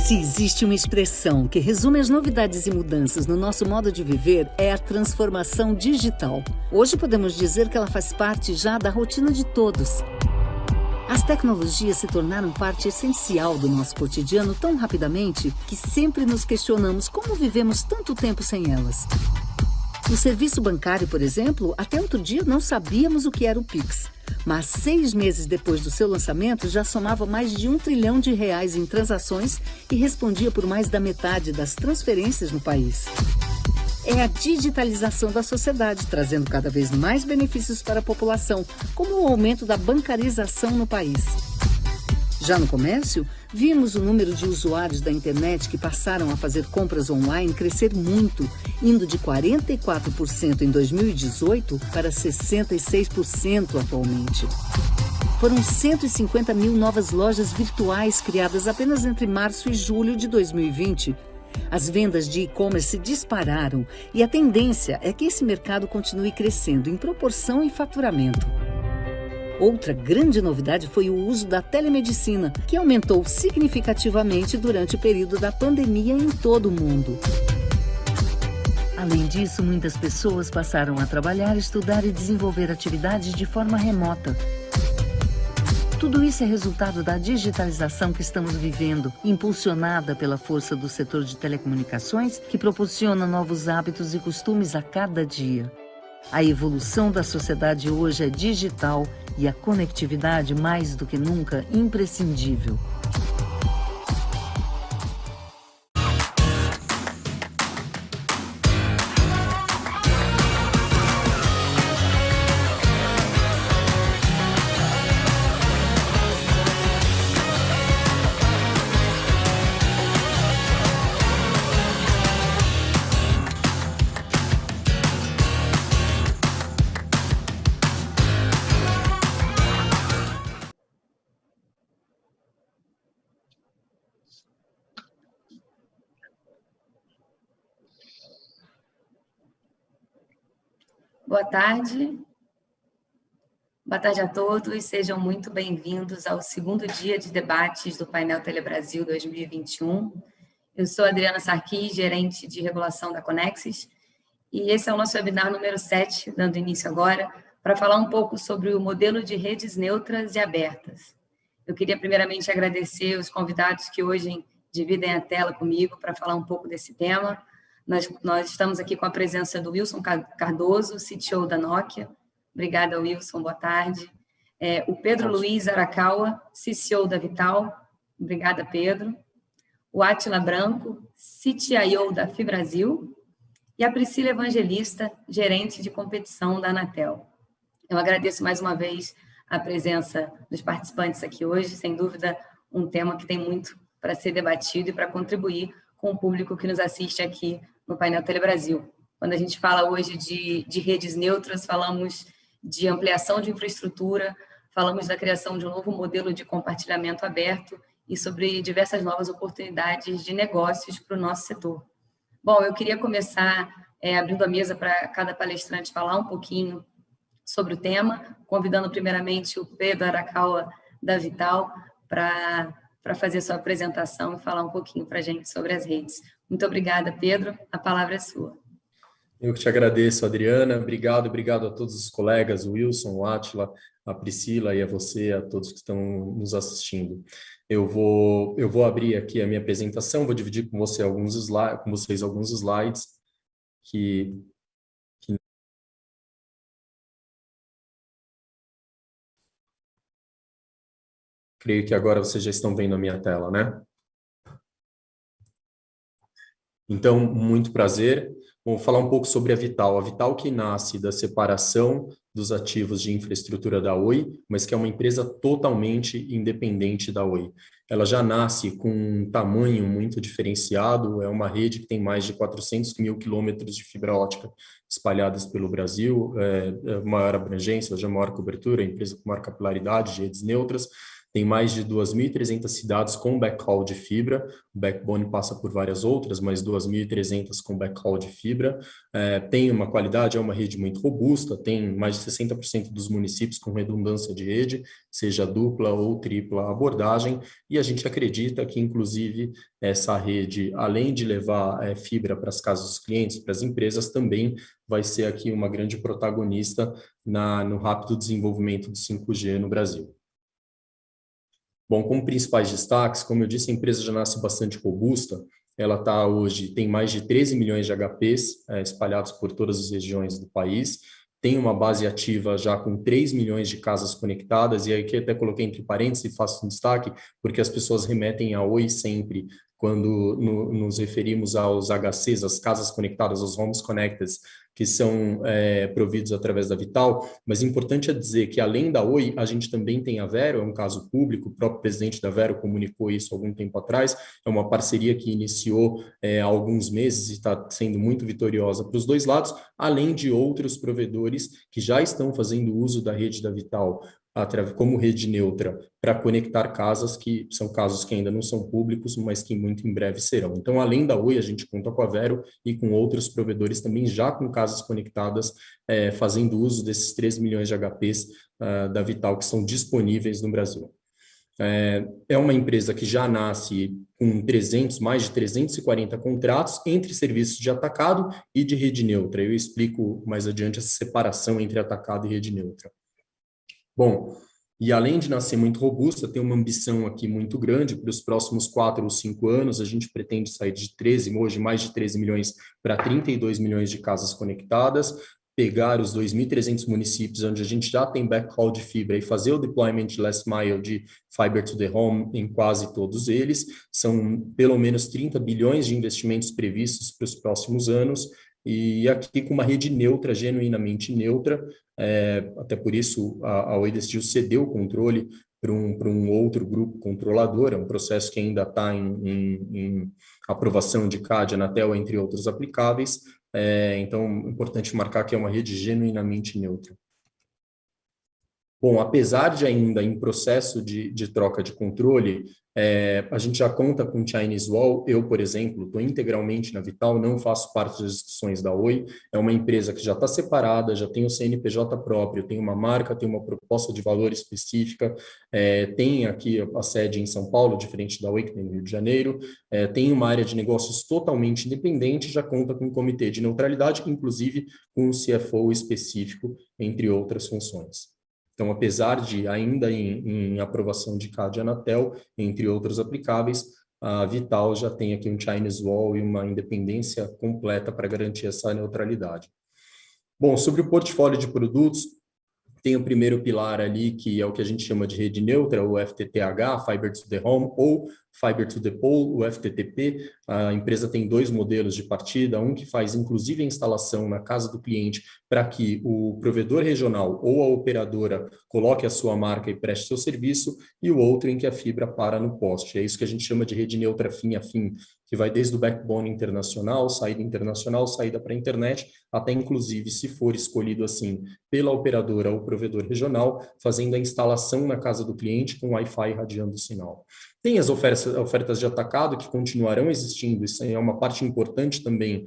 Se existe uma expressão que resume as novidades e mudanças no nosso modo de viver, é a transformação digital. Hoje podemos dizer que ela faz parte já da rotina de todos. As tecnologias se tornaram parte essencial do nosso cotidiano tão rapidamente que sempre nos questionamos como vivemos tanto tempo sem elas. No serviço bancário, por exemplo, até outro dia não sabíamos o que era o Pix. Mas 6 meses depois do seu lançamento, já somava mais de R$1 trilhão em transações e respondia por mais da metade das transferências no país. É a digitalização da sociedade, trazendo cada vez mais benefícios para a população, como o aumento da bancarização no país. Já no comércio, vimos o número de usuários da internet que passaram a fazer compras online crescer muito, indo de 44% em 2018 para 66% atualmente. Foram 150 mil novas lojas virtuais criadas apenas entre março e julho de 2020. As vendas de e-commerce dispararam e a tendência é que esse mercado continue crescendo em proporção e faturamento. Outra grande novidade foi o uso da telemedicina, que aumentou significativamente durante o período da pandemia em todo o mundo. Além disso, muitas pessoas passaram a trabalhar, estudar e desenvolver atividades de forma remota. Tudo isso é resultado da digitalização que estamos vivendo, impulsionada pela força do setor de telecomunicações, que proporciona novos hábitos e costumes a cada dia. A evolução da sociedade hoje é digital e a conectividade, mais do que nunca, imprescindível. Boa tarde. Boa tarde a todos, sejam muito bem-vindos ao segundo dia de debates do painel Telebrasil 2021. Eu sou Adriana Sarquis, gerente de regulação da Conexis, e esse é o nosso webinar número 7, dando início agora, para falar um pouco sobre o modelo de redes neutras e abertas. Eu queria primeiramente agradecer os convidados que hoje dividem a tela comigo para falar um pouco desse tema. Nós estamos aqui com a presença do Wilson Cardoso, CTO da Nokia. Obrigada, Wilson, boa tarde. O Pedro Luiz Arakawa, CCO da Vital. Obrigada, Pedro. O Átila Branco, CTIO da FIBrasil. E a Priscila Evangelista, gerente de competição da Anatel. Eu agradeço mais uma vez a presença dos participantes aqui hoje. Sem dúvida, um tema que tem muito para ser debatido e para contribuir com o público que nos assiste aqui no painel Telebrasil. Quando a gente fala hoje de redes neutras, falamos de ampliação de infraestrutura, falamos da criação de um novo modelo de compartilhamento aberto e sobre diversas novas oportunidades de negócios para o nosso setor. Bom, eu queria começar abrindo a mesa para cada palestrante falar um pouquinho sobre o tema, convidando primeiramente o Pedro Arakawa da Vital para fazer sua apresentação e falar um pouquinho para a gente sobre as redes. Muito obrigada, Pedro. A palavra é sua. Eu que te agradeço, Adriana. Obrigado a todos os colegas, o Wilson, o Átila, a Priscila e a você, a todos que estão nos assistindo. Eu vou abrir aqui a minha apresentação, vou dividir com vocês alguns slides que creio que agora vocês já estão vendo a minha tela, né? Então, muito prazer. Vou falar um pouco sobre a Vital. A Vital que nasce da separação dos ativos de infraestrutura da Oi, mas que é uma empresa totalmente independente da Oi. Ela já nasce com um tamanho muito diferenciado, é uma rede que tem mais de 400 mil quilômetros de fibra ótica espalhadas pelo Brasil, maior abrangência, hoje é maior cobertura, empresa com maior capilaridade de redes neutras. Tem mais de 2.300 cidades com backhaul de fibra, o backbone passa por várias outras, mas 2.300 com backhaul de fibra. Tem uma qualidade, é uma rede muito robusta, tem mais de 60% dos municípios com redundância de rede, seja dupla ou tripla abordagem, e a gente acredita que, inclusive, essa rede, além de levar fibra para as casas dos clientes, para as empresas, também vai ser aqui uma grande protagonista no rápido desenvolvimento do 5G no Brasil. Bom, como principais destaques, como eu disse, a empresa já nasce bastante robusta. Ela tem mais de 13 milhões de HPs espalhados por todas as regiões do país. Tem uma base ativa já com 3 milhões de casas conectadas, e aqui até coloquei entre parênteses e faço um destaque, porque as pessoas remetem a Oi sempre, quando nos referimos aos HCs, as casas conectadas, aos homes connected, que são providos através da Vital, mas importante é dizer que, além da Oi, a gente também tem a Vero, é um caso público, o próprio presidente da Vero comunicou isso algum tempo atrás, é uma parceria que iniciou há alguns meses e está sendo muito vitoriosa para os dois lados, além de outros provedores que já estão fazendo uso da rede da Vital, como rede neutra, para conectar casas, que são casos que ainda não são públicos, mas que muito em breve serão. Então, além da Oi, a gente conta com a Vero e com outros provedores também já com casas conectadas, fazendo uso desses 3 milhões de HPs da Vital que são disponíveis no Brasil. É uma empresa que já nasce com mais de 340 contratos entre serviços de atacado e de rede neutra. Eu explico mais adiante essa separação entre atacado e rede neutra. Bom, e além de nascer muito robusta, tem uma ambição aqui muito grande para os próximos 4 ou 5 anos. A gente pretende sair de hoje mais de 13 milhões para 32 milhões de casas conectadas, pegar os 2.300 municípios onde a gente já tem backhaul de fibra e fazer o deployment de last mile de fiber to the home em quase todos eles. São pelo menos 30 bilhões de investimentos previstos para os próximos anos, e aqui com uma rede neutra, genuinamente neutra. Até por isso a Oi decidiu ceder o controle para um outro grupo controlador. É um processo que ainda está em aprovação de CADE, Anatel, entre outros aplicáveis. Então, é importante marcar que é uma rede genuinamente neutra. Bom, apesar de ainda em processo de troca de controle, a gente já conta com Chinese Wall. Eu, por exemplo, estou integralmente na Vital, não faço parte das discussões da Oi. É uma empresa que já está separada, já tem o CNPJ próprio, tem uma marca, tem uma proposta de valor específica, tem aqui a sede em São Paulo, diferente da Oi, que tem no Rio de Janeiro, tem uma área de negócios totalmente independente, já conta com um comitê de neutralidade, inclusive com um CFO específico, entre outras funções. Então, apesar de ainda em aprovação de CADE e Anatel, entre outros aplicáveis, a Vital já tem aqui um Chinese Wall e uma independência completa para garantir essa neutralidade. Bom, sobre o portfólio de produtos, tem o primeiro pilar ali, que é o que a gente chama de rede neutra, o FTTH, Fiber to the Home, ou Fiber to the Pole, o FTTP. A empresa tem 2 modelos de partida, um que faz inclusive a instalação na casa do cliente para que o provedor regional ou a operadora coloque a sua marca e preste seu serviço, e o outro em que a fibra para no poste. É isso que a gente chama de rede neutra fim a fim, que vai desde o backbone internacional, saída para a internet, até inclusive, se for escolhido assim pela operadora ou provedor regional, fazendo a instalação na casa do cliente com Wi-Fi irradiando o sinal. Tem as ofertas de atacado que continuarão existindo, isso é uma parte importante também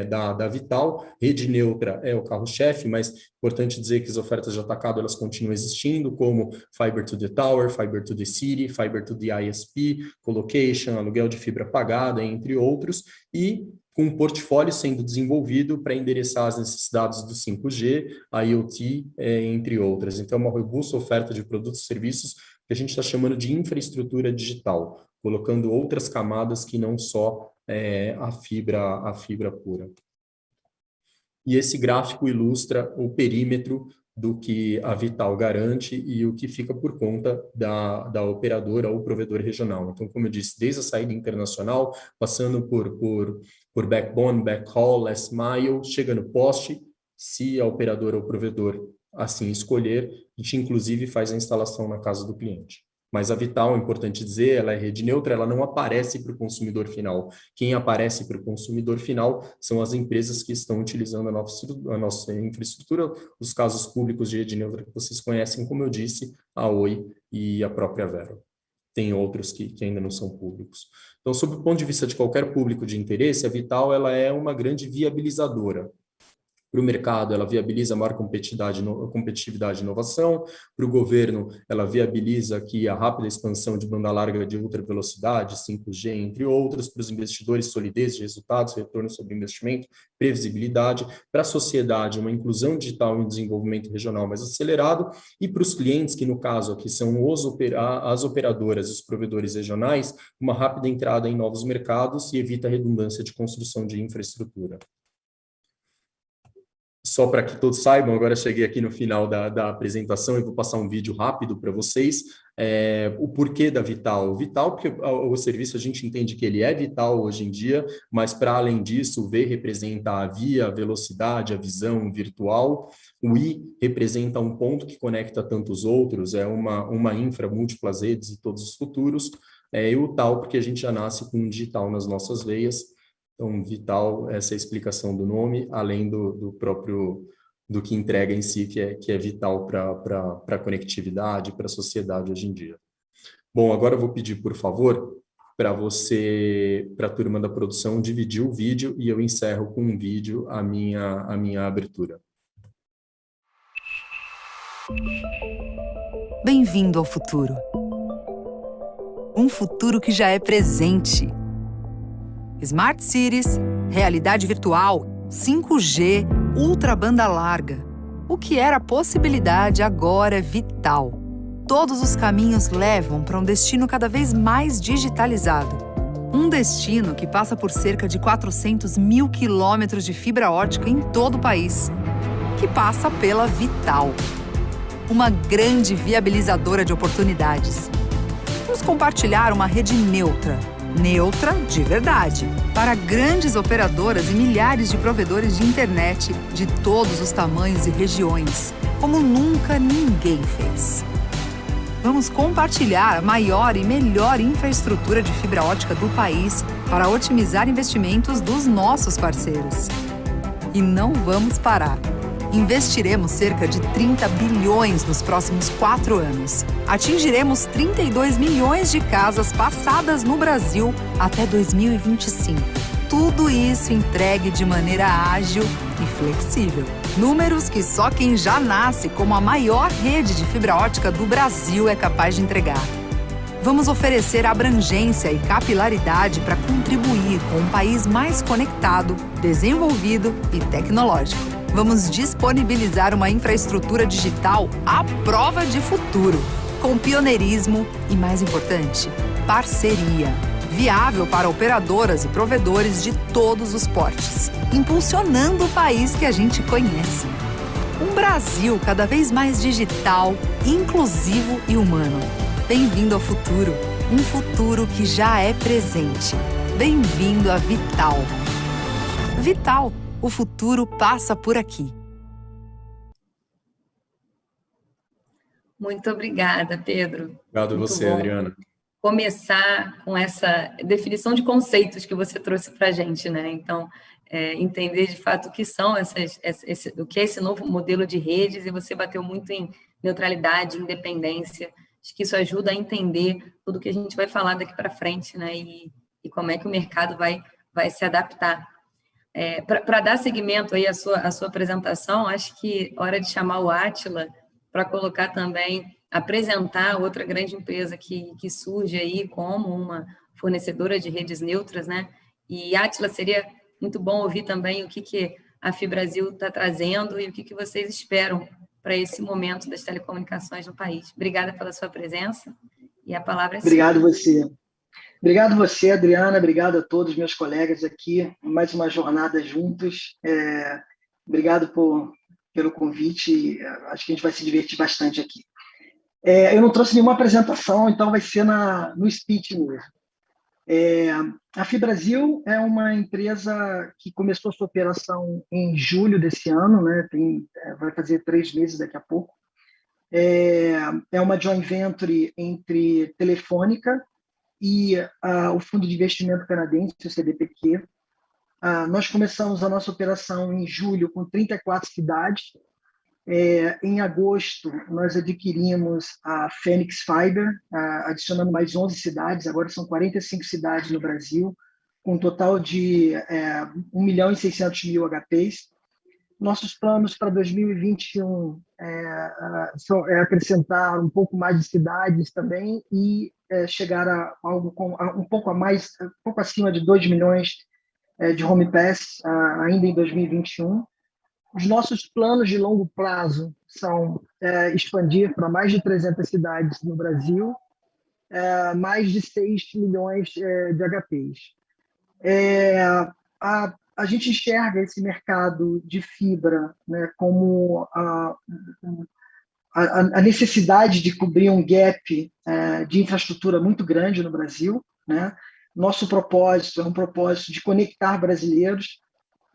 da Vital. Rede neutra é o carro-chefe, mas importante dizer que as ofertas de atacado elas continuam existindo, como Fiber to the Tower, Fiber to the City, Fiber to the ISP, Colocation, aluguel de fibra pagada, entre outros, e com um portfólio sendo desenvolvido para endereçar as necessidades do 5G, IoT, entre outras. Então, é uma robusta oferta de produtos e serviços que a gente está chamando de infraestrutura digital, colocando outras camadas que não só a fibra pura. E esse gráfico ilustra o perímetro do que a Vital garante e o que fica por conta da operadora ou provedor regional. Então, como eu disse, desde a saída internacional, passando por backbone, backhaul, last mile, chega no poste, se a operadora ou provedor assim escolher, a gente inclusive faz a instalação na casa do cliente. Mas a Vital, é importante dizer, ela é rede neutra, ela não aparece para o consumidor final. Quem aparece para o consumidor final são as empresas que estão utilizando a nossa infraestrutura, os casos públicos de rede neutra que vocês conhecem, como eu disse, a Oi e a própria Vero. Tem outros que ainda não são públicos. Então, sob o ponto de vista de qualquer público de interesse, a Vital ela é uma grande viabilizadora. Para o mercado, ela viabiliza a maior competitividade e inovação. Para o governo, ela viabiliza aqui a rápida expansão de banda larga de ultra velocidade, 5G, entre outros. Para os investidores, solidez de resultados, retorno sobre investimento, previsibilidade. Para a sociedade, uma inclusão digital e um desenvolvimento regional mais acelerado. E para os clientes, que no caso aqui são as operadoras e os provedores regionais, uma rápida entrada em novos mercados e evita a redundância de construção de infraestrutura. Só para que todos saibam, agora cheguei aqui no final da apresentação e vou passar um vídeo rápido para vocês. O porquê da Vital. Vital, porque o serviço a gente entende que ele é vital hoje em dia, mas para além disso, o V representa a via, a velocidade, a visão virtual. O I representa um ponto que conecta tantos outros, é uma infra, múltiplas redes e todos os futuros. E o tal, porque a gente já nasce com um digital nas nossas veias. Então, Vital, essa é a explicação do nome, além do próprio, do que entrega em si, que é vital para a conectividade, para a sociedade hoje em dia. Bom, agora eu vou pedir, por favor, para a turma da produção, dividir o vídeo e eu encerro com um vídeo a minha abertura. Bem-vindo ao futuro. Um futuro que já é presente. Smart Cities, realidade virtual, 5G, ultra banda larga. O que era possibilidade agora é vital. Todos os caminhos levam para um destino cada vez mais digitalizado. Um destino que passa por cerca de 400 mil quilômetros de fibra ótica em todo o país. Que passa pela Vital. Uma grande viabilizadora de oportunidades. Vamos compartilhar uma rede neutra. Neutra de verdade, para grandes operadoras e milhares de provedores de internet de todos os tamanhos e regiões, como nunca ninguém fez. Vamos compartilhar a maior e melhor infraestrutura de fibra ótica do país para otimizar investimentos dos nossos parceiros. E não vamos parar. Investiremos cerca de 30 bilhões nos próximos 4 anos. Atingiremos 32 milhões de casas passadas no Brasil até 2025. Tudo isso entregue de maneira ágil e flexível. Números que só quem já nasce como a maior rede de fibra ótica do Brasil é capaz de entregar. Vamos oferecer abrangência e capilaridade para contribuir com um país mais conectado, desenvolvido e tecnológico. Vamos disponibilizar uma infraestrutura digital à prova de futuro, com pioneirismo e, mais importante, parceria. Viável para operadoras e provedores de todos os portes, impulsionando o país que a gente conhece. Um Brasil cada vez mais digital, inclusivo e humano. Bem-vindo ao futuro, um futuro que já é presente. Bem-vindo a Vital. Vital. O futuro passa por aqui. Muito obrigada, Pedro. Obrigado a você, Adriana. Começar com essa definição de conceitos que você trouxe para a gente, né? Então, entender de fato o que são o que é esse novo modelo de redes, e você bateu muito em neutralidade, independência. Acho que isso ajuda a entender tudo que a gente vai falar daqui para frente, né? E como é que o mercado vai se adaptar. Para dar seguimento aí à sua apresentação, acho que é hora de chamar o Átila para colocar também, apresentar outra grande empresa que surge aí como uma fornecedora de redes neutras, né? E, Átila, seria muito bom ouvir também o que a FiBrasil está trazendo e o que vocês esperam para esse momento das telecomunicações no país. Obrigada pela sua presença e a palavra é sua. Obrigado você. Obrigado você, Adriana, obrigado a todos meus colegas aqui, mais uma jornada juntos. Obrigado pelo convite, acho que a gente vai se divertir bastante aqui. Eu não trouxe nenhuma apresentação, então vai ser no speech mesmo. A FiBrasil é uma empresa que começou sua operação em julho desse ano, né? Vai fazer 3 meses daqui a pouco. É uma joint venture entre Telefônica e o fundo de investimento canadense, o CDPQ. Nós começamos a nossa operação em julho com 34 cidades. Em agosto, nós adquirimos a Phoenix Fiber, adicionando mais 11 cidades, agora são 45 cidades no Brasil, com um total de 1.600.000 HPs. Nossos planos para 2021 é acrescentar um pouco mais de cidades também e chegar a algo um pouco acima de 2 milhões de home pass ainda em 2021. Os nossos planos de longo prazo são expandir para mais de 300 cidades no Brasil, mais de 6 milhões de HPs. A gente enxerga esse mercado de fibra, né, como a necessidade de cobrir um gap de infraestrutura muito grande no Brasil, né? Nosso propósito é um propósito de conectar brasileiros,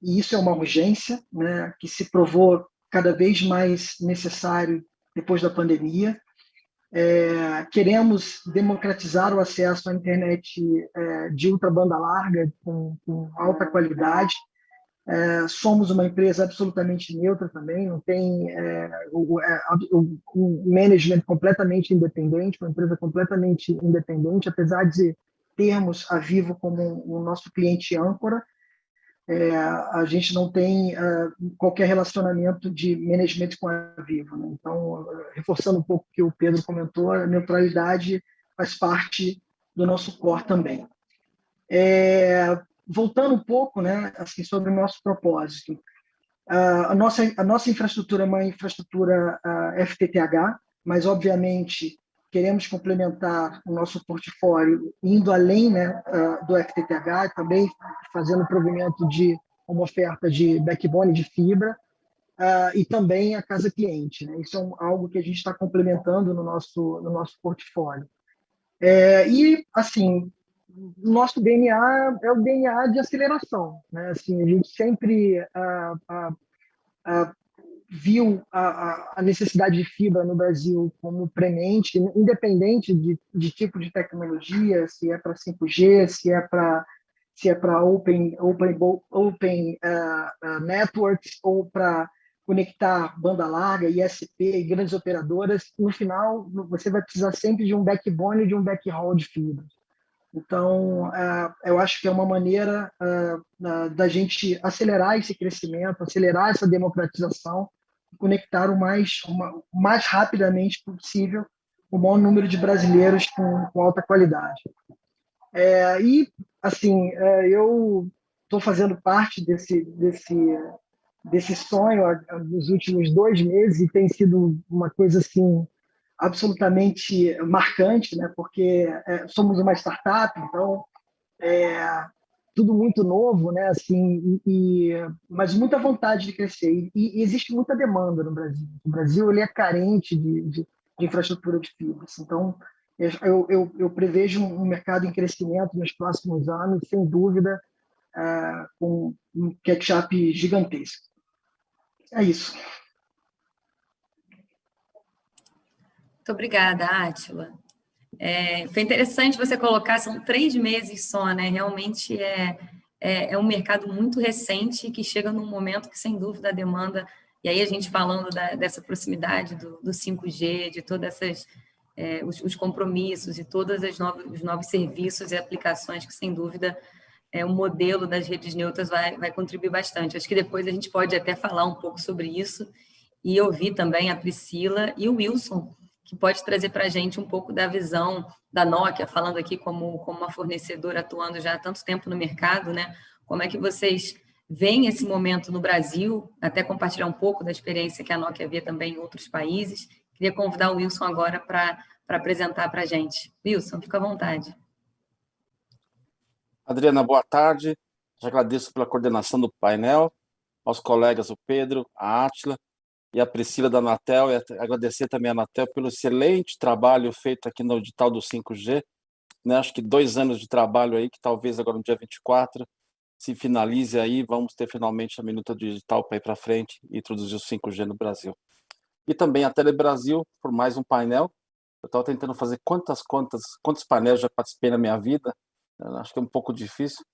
e isso é uma urgência, né, que se provou cada vez mais necessário depois da pandemia. Queremos democratizar o acesso à internet de ultrabanda larga com alta qualidade. Somos uma empresa absolutamente neutra também, não tem um management completamente independente, uma empresa completamente independente, apesar de termos a Vivo como o nosso cliente âncora. A gente não tem qualquer relacionamento de management com a Vivo, né? Então, reforçando um pouco o que o Pedro comentou, a neutralidade faz parte do nosso core também. Voltando um pouco, né, assim, sobre o nosso propósito, a nossa infraestrutura é uma infraestrutura FTTH, mas, obviamente, queremos complementar o nosso portfólio indo além, né, do FTTH, também fazendo provimento de uma oferta de backbone de fibra e também a casa cliente, né? Isso é algo que a gente está complementando no nosso portfólio. E, assim, nosso DNA é o DNA de aceleração, né? Assim, a gente sempre viu a necessidade de fibra no Brasil como premente, independente de tipo de tecnologia, se é para 5G, se é para open networks ou para conectar banda larga, ISP e grandes operadoras. No final, você vai precisar sempre de um backbone e de um backhaul de fibra. Então, eu acho que é uma maneira da gente acelerar esse crescimento, acelerar essa democratização, conectar o mais rapidamente possível o maior número de brasileiros com alta qualidade. E, assim, eu estou fazendo parte desse sonho nos últimos 2 meses e tem sido uma coisa, assim, absolutamente marcante, né? Porque somos uma startup, então tudo muito novo, né? Assim, mas muita vontade de crescer e existe muita demanda no Brasil. O Brasil ele é carente de infraestrutura de fibras. Então eu prevejo um mercado em crescimento nos próximos anos, sem dúvida, com um catch-up gigantesco. É isso. Muito obrigada, Átila. Foi interessante você colocar, são 3 meses só, né? Realmente é um mercado muito recente que chega num momento que, sem dúvida, a demanda, e aí a gente falando dessa proximidade do 5G, de todas os compromissos e todos os novos serviços e aplicações que, sem dúvida, o modelo das redes neutras vai contribuir bastante. Acho que depois a gente pode até falar um pouco sobre isso e ouvir também a Priscila e o Wilson, que pode trazer para a gente um pouco da visão da Nokia, falando aqui como uma fornecedora atuando já há tanto tempo no mercado, né? Como é que vocês veem esse momento no Brasil, até compartilhar um pouco da experiência que a Nokia vê também em outros países. Queria convidar o Wilson agora para apresentar para a gente. Wilson, fica à vontade. Adriana, boa tarde. Já agradeço pela coordenação do painel, aos colegas, o Pedro, a Átila e a Priscila da Anatel, e agradecer também a Anatel pelo excelente trabalho feito aqui no edital do 5G, né? Acho que 2 anos de trabalho aí, que talvez agora no dia 24 se finalize aí, vamos ter finalmente a minuta digital para ir para frente e introduzir o 5G no Brasil. e também a Telebrasil por mais um painel. Eu estava tentando fazer quantos painéis já participei na minha vida. Eu acho que é um pouco difícil.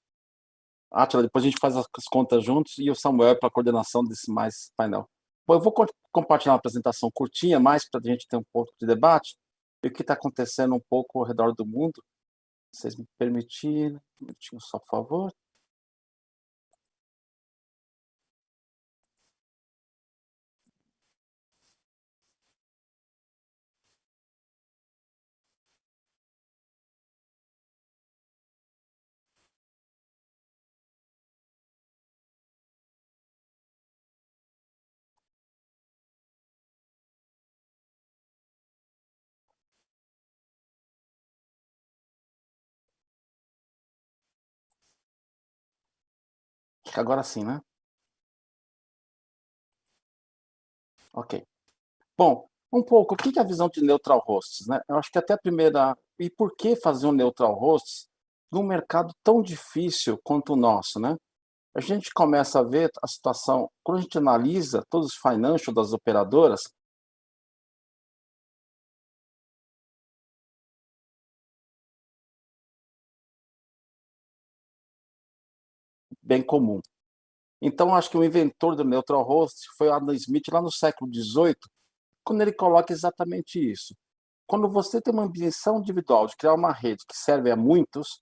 Átila, depois a gente faz as contas juntos, e o Samuel para a coordenação desse mais painel. Bom, eu vou compartilhar uma apresentação curtinha, mais para a gente ter um pouco de debate, e o que está acontecendo um pouco ao redor do mundo. Se vocês me permitirem, um minutinho só, por favor. Agora sim, né? Ok. Bom, um pouco, o que é a visão de neutral hosts, né? Eu acho que até a primeira... E por que fazer um neutral hosts num mercado tão difícil quanto o nosso, né? A gente começa a ver a situação, quando a gente analisa todos os financials das operadoras, bem comum. Então, acho que o inventor do neutral host foi Adam Smith lá no século XVIII, quando ele coloca exatamente isso. Quando você tem uma ambição individual de criar uma rede que serve a muitos,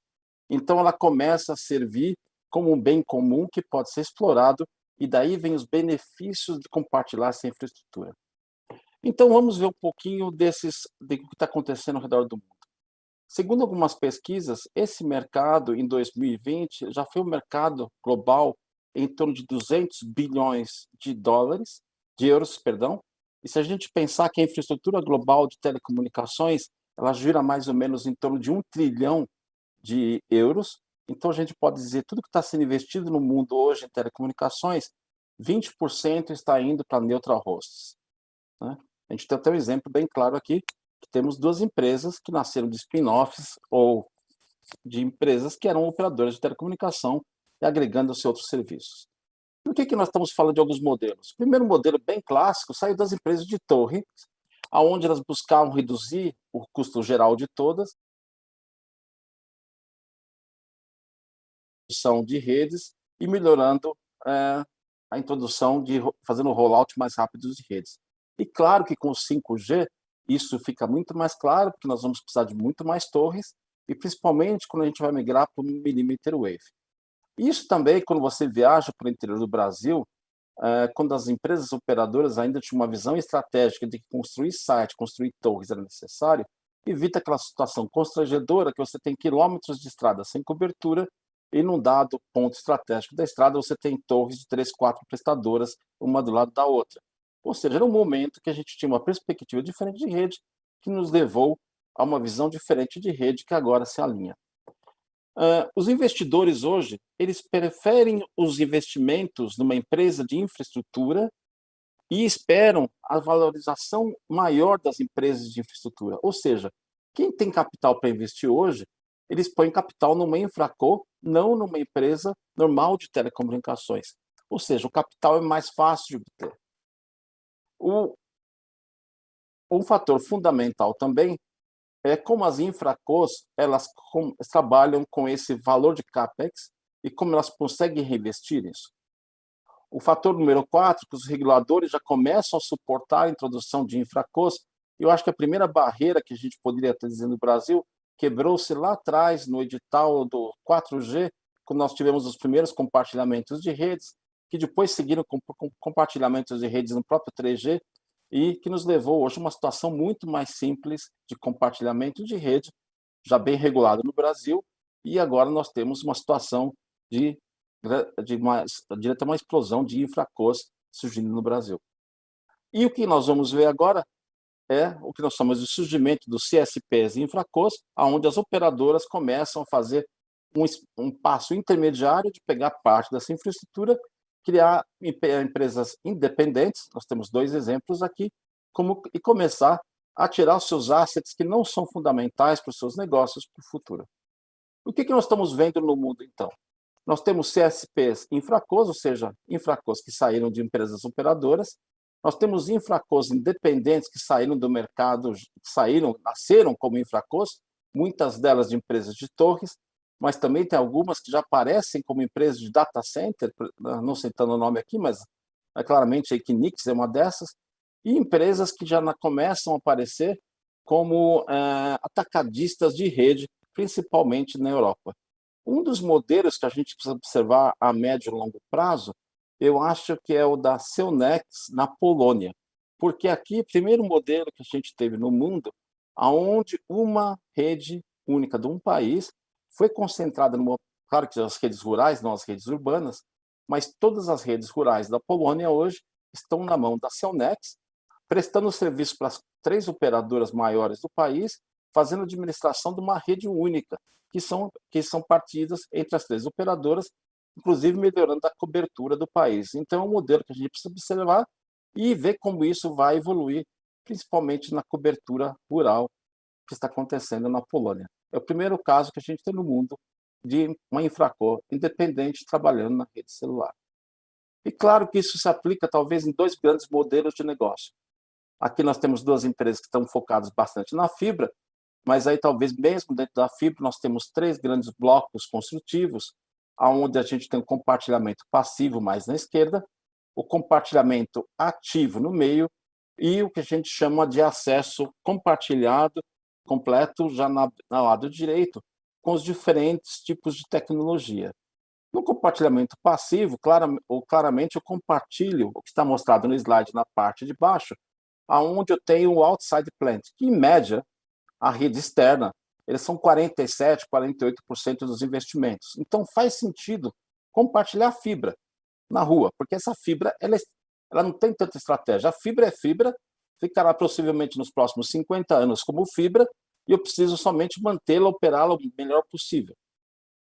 então ela começa a servir como um bem comum que pode ser explorado, e daí vem os benefícios de compartilhar essa infraestrutura. Então vamos ver um pouquinho do que está acontecendo ao redor do mundo. Segundo algumas pesquisas, esse mercado em 2020 já foi um mercado global em torno de 200 bilhões de euros, perdão. E se a gente pensar que a infraestrutura global de telecomunicações, ela gira mais ou menos em torno de 1 trilhão de euros, então a gente pode dizer tudo que está sendo investido no mundo hoje em telecomunicações, 20% está indo para neutral hosts, né? A gente tem até um exemplo bem claro aqui, que temos 2 empresas que nasceram de spin-offs ou de empresas que eram operadoras de telecomunicação e agregando os seus outros serviços. Por que nós estamos falando de alguns modelos? O primeiro modelo bem clássico saiu das empresas de torre, onde elas buscavam reduzir o custo geral de todas, de redes e melhorando a introdução fazendo o rollout mais rápido de redes. E claro que com o 5G isso fica muito mais claro, porque nós vamos precisar de muito mais torres, e principalmente quando a gente vai migrar para o millimeter wave. Isso também, quando você viaja para o interior do Brasil, quando as empresas operadoras ainda tinham uma visão estratégica de que construir site, construir torres era necessário, evita aquela situação constrangedora que você tem quilômetros de estrada sem cobertura e num dado ponto estratégico da estrada você tem torres de 3, 4 prestadoras, uma do lado da outra. Ou seja, era um momento que a gente tinha uma perspectiva diferente de rede que nos levou a uma visão diferente de rede que agora se alinha. Os investidores hoje, eles preferem os investimentos numa empresa de infraestrutura e esperam a valorização maior das empresas de infraestrutura. Ou seja, quem tem capital para investir hoje, eles põem capital numa infraco, não numa empresa normal de telecomunicações. Ou seja, o capital é mais fácil de obter. Um fator fundamental também é como as infracos elas trabalham com esse valor de CAPEX e como elas conseguem reinvestir isso. O fator número 4, que os reguladores já começam a suportar a introdução de infracos, eu acho que a primeira barreira que a gente poderia estar dizendo no Brasil quebrou-se lá atrás no edital do 4G, quando nós tivemos os primeiros compartilhamentos de redes, que depois seguiram com compartilhamentos de redes no próprio 3G, e que nos levou hoje a uma situação muito mais simples de compartilhamento de rede, já bem regulado no Brasil, e agora nós temos uma situação de uma explosão de infracos surgindo no Brasil. E o que nós vamos ver agora é o que nós chamamos de surgimento dos CSPs e infracos, onde as operadoras começam a fazer um passo intermediário de pegar parte dessa infraestrutura, criar empresas independentes, nós temos 2 exemplos aqui, e começar a tirar os seus assets que não são fundamentais para os seus negócios para o futuro. O que nós estamos vendo no mundo, então? Nós temos CSPs infracos, ou seja, infracos que saíram de empresas operadoras, Nós temos infracos independentes que saíram do mercado, nasceram como infracos, muitas delas de empresas de torres, mas também tem algumas que já aparecem como empresas de data center, não citando o nome aqui, mas claramente a Equinix é uma dessas, e empresas que já começam a aparecer como atacadistas de rede, principalmente na Europa. Um dos modelos que a gente precisa observar a médio e longo prazo, eu acho que é o da Cellnex na Polônia, porque aqui, o primeiro modelo que a gente teve no mundo, onde uma rede única de um país foi concentrada, claro que as redes rurais, não as redes urbanas, mas todas as redes rurais da Polônia hoje estão na mão da Cellnex, prestando serviço para as 3 operadoras maiores do país, fazendo administração de uma rede única, que são partidas entre as 3 operadoras, inclusive melhorando a cobertura do país. Então, é um modelo que a gente precisa observar e ver como isso vai evoluir, principalmente na cobertura rural que está acontecendo na Polônia. É o primeiro caso que a gente tem no mundo de uma infraco independente trabalhando na rede celular. E claro que isso se aplica talvez em 2 grandes modelos de negócio. Aqui nós temos 2 empresas que estão focadas bastante na fibra, mas aí talvez mesmo dentro da fibra nós temos 3 grandes blocos construtivos, onde a gente tem o compartilhamento passivo mais na esquerda, o compartilhamento ativo no meio e o que a gente chama de acesso compartilhado completo já no lado direito, com os diferentes tipos de tecnologia. No compartilhamento passivo, claramente eu compartilho o que está mostrado no slide na parte de baixo, aonde eu tenho o outside plant, que em média, a rede externa, eles são 47%, 48% dos investimentos. Então faz sentido compartilhar fibra na rua, porque essa fibra ela não tem tanta estratégia. A fibra é fibra, ficará possivelmente nos próximos 50 anos como fibra, e eu preciso somente mantê-la, operá-la o melhor possível.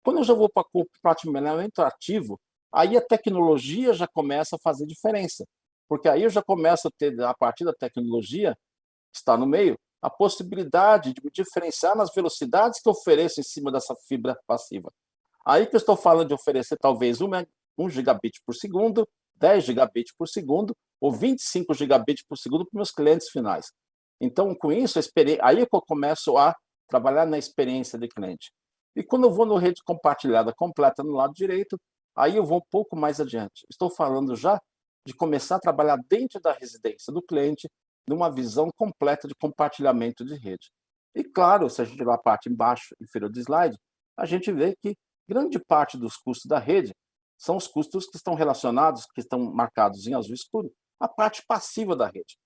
Quando eu já vou para o compartilhamento ativo, aí a tecnologia já começa a fazer diferença, porque aí eu já começo a ter, a partir da tecnologia, que está no meio, a possibilidade de me diferenciar nas velocidades que eu ofereço em cima dessa fibra passiva. Aí que eu estou falando de oferecer talvez 1 gigabit por segundo, 10 gigabit por segundo ou 25 gigabit por segundo para meus clientes finais. Então, com isso, aí que eu começo a trabalhar na experiência de cliente. E quando eu vou no rede compartilhada completa no lado direito, aí eu vou um pouco mais adiante. Estou falando já de começar a trabalhar dentro da residência do cliente, numa visão completa de compartilhamento de rede. E claro, se a gente olhar a parte embaixo, inferior do slide, a gente vê que grande parte dos custos da rede são os custos que estão relacionados, que estão marcados em azul escuro, à parte passiva da rede.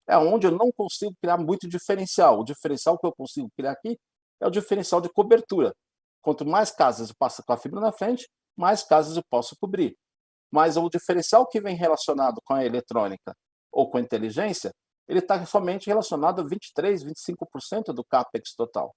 É onde eu não consigo criar muito diferencial. O diferencial que eu consigo criar aqui é o diferencial de cobertura. Quanto mais casas eu passo com a fibra na frente, mais casas eu posso cobrir. Mas o diferencial que vem relacionado com a eletrônica ou com a inteligência, ele está somente relacionado a 23%, 25% do CAPEX total.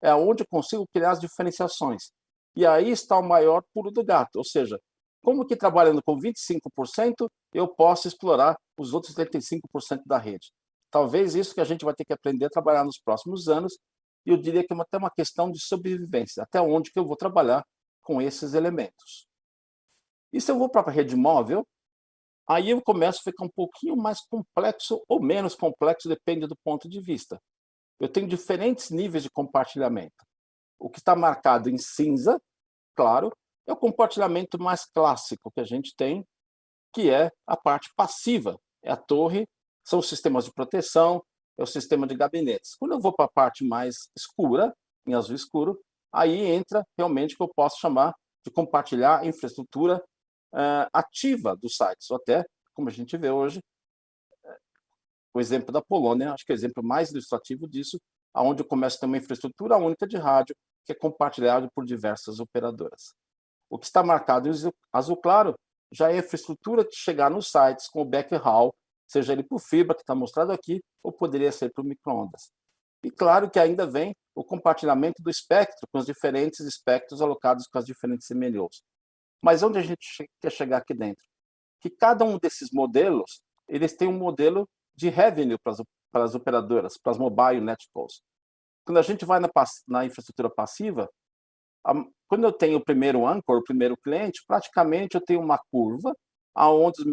É onde eu consigo criar as diferenciações. E aí está o maior pulo do gato, ou seja, como que trabalhando com 25%, eu posso explorar os outros 75% da rede. Talvez isso que a gente vai ter que aprender a trabalhar nos próximos anos, e eu diria que é até uma questão de sobrevivência, até onde que eu vou trabalhar com esses elementos. E se eu vou para a rede móvel, aí eu começo a ficar um pouquinho mais complexo ou menos complexo, depende do ponto de vista. Eu tenho diferentes níveis de compartilhamento. O que está marcado em cinza, claro, é o compartilhamento mais clássico que a gente tem, que é a parte passiva. É a torre, são os sistemas de proteção, é o sistema de gabinetes. Quando eu vou para a parte mais escura, em azul escuro, aí entra realmente o que eu posso chamar de compartilhar infraestrutura ativa dos sites, ou até, como a gente vê hoje, o exemplo da Polônia, acho que é o exemplo mais ilustrativo disso, onde eu começo a ter uma infraestrutura única de rádio que é compartilhada por diversas operadoras. O que está marcado em azul claro já é a infraestrutura de chegar nos sites com o backhaul, seja ele por fibra, que está mostrado aqui, ou poderia ser por microondas. E claro que ainda vem o compartilhamento do espectro, com os diferentes espectros alocados com as diferentes MNOs. Mas onde a gente quer chegar aqui dentro? Que cada um desses modelos, eles têm um modelo de revenue para as operadoras, para as mobile netcos. Quando a gente vai na infraestrutura passiva, quando eu tenho o primeiro anchor, o primeiro cliente, praticamente eu tenho uma curva onde os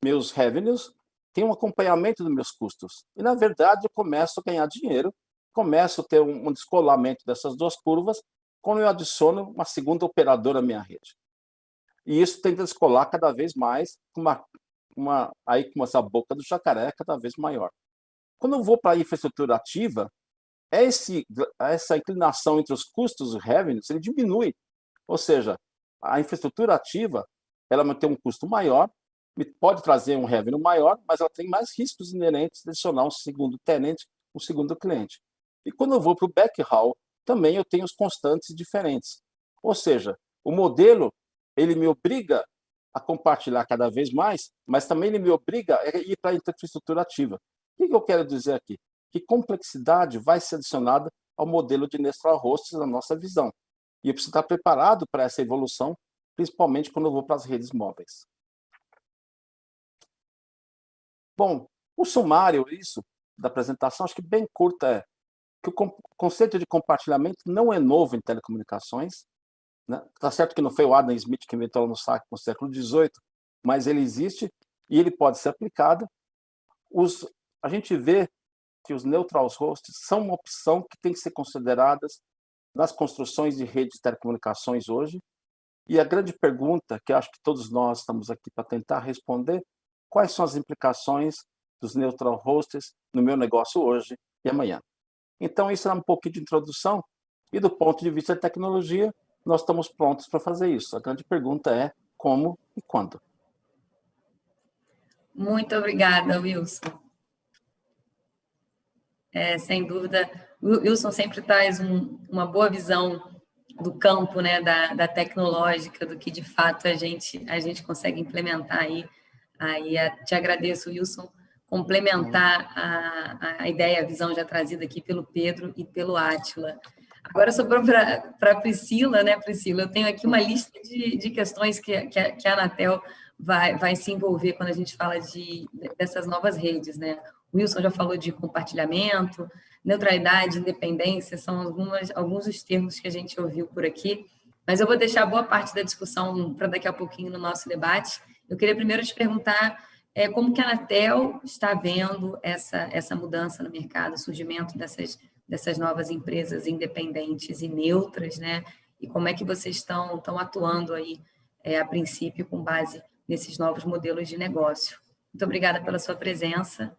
meus revenues tem um acompanhamento dos meus custos. E, na verdade, eu começo a ganhar dinheiro, começo a ter um descolamento dessas duas curvas quando eu adiciono uma segunda operadora à minha rede. E isso tende a descolar cada vez mais, aí com essa boca do jacaré cada vez maior. Quando eu vou para a infraestrutura ativa, essa inclinação entre os custos e os revenues, ele diminui. Ou seja, a infraestrutura ativa, ela tem um custo maior, pode trazer um revenue maior, mas ela tem mais riscos inerentes de adicionar um segundo tenant, um segundo cliente. E quando eu vou para o backhaul, também eu tenho os constantes diferentes. Ou seja, o modelo, ele me obriga a compartilhar cada vez mais, mas também ele me obriga a ir para a infraestrutura ativa. O que eu quero dizer aqui? Que complexidade vai ser adicionada ao modelo de neutral hosts na nossa visão. E eu preciso estar preparado para essa evolução, principalmente quando eu vou para as redes móveis. Bom, o sumário da apresentação, acho que bem curta, é que o conceito de compartilhamento não é novo em telecomunicações. Está certo que não foi o Adam Smith que inventou no século XVIII, mas ele existe e ele pode ser aplicado. A gente vê que os neutral hosts são uma opção que tem que ser consideradas nas construções de redes de telecomunicações hoje. E a grande pergunta, que acho que todos nós estamos aqui para tentar responder, quais são as implicações dos neutral hosts no meu negócio hoje e amanhã? Então, isso é um pouquinho de introdução. E do ponto de vista da tecnologia, nós estamos prontos para fazer isso. A grande pergunta é como e quando. Muito obrigada, Wilson. Sem dúvida, o Wilson sempre traz uma boa visão do campo, né, da tecnológica, do que de fato a gente consegue implementar aí. Te agradeço, Wilson, complementar a ideia, a visão já trazida aqui pelo Pedro e pelo Átila. Agora sobrou para a Priscila, né, Priscila? Eu tenho aqui uma lista de questões que a Anatel vai se envolver quando a gente fala dessas novas redes, né? O Wilson já falou de compartilhamento, neutralidade, independência, são alguns dos termos que a gente ouviu por aqui, mas eu vou deixar boa parte da discussão para daqui a pouquinho no nosso debate. Eu queria primeiro te perguntar como que a Anatel está vendo essa mudança no mercado, o surgimento dessas novas empresas independentes e neutras, né? E como é que vocês estão atuando aí, a princípio, com base nesses novos modelos de negócio. Muito obrigada pela sua presença.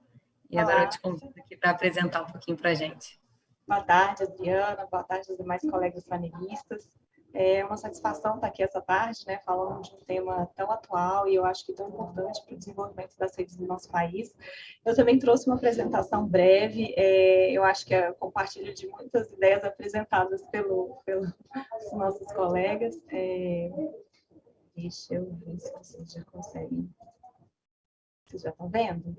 E agora eu te convido aqui para apresentar um pouquinho para a gente. Boa tarde, Adriana. Boa tarde aos demais colegas panelistas. É uma satisfação estar aqui essa tarde, né, falando de um tema tão atual e eu acho que tão importante para o desenvolvimento das redes do nosso país. Eu também trouxe uma apresentação breve, eu acho que é compartilho de muitas ideias apresentadas pelos nossos colegas. Deixa eu ver se vocês já conseguem. Vocês já estão vendo?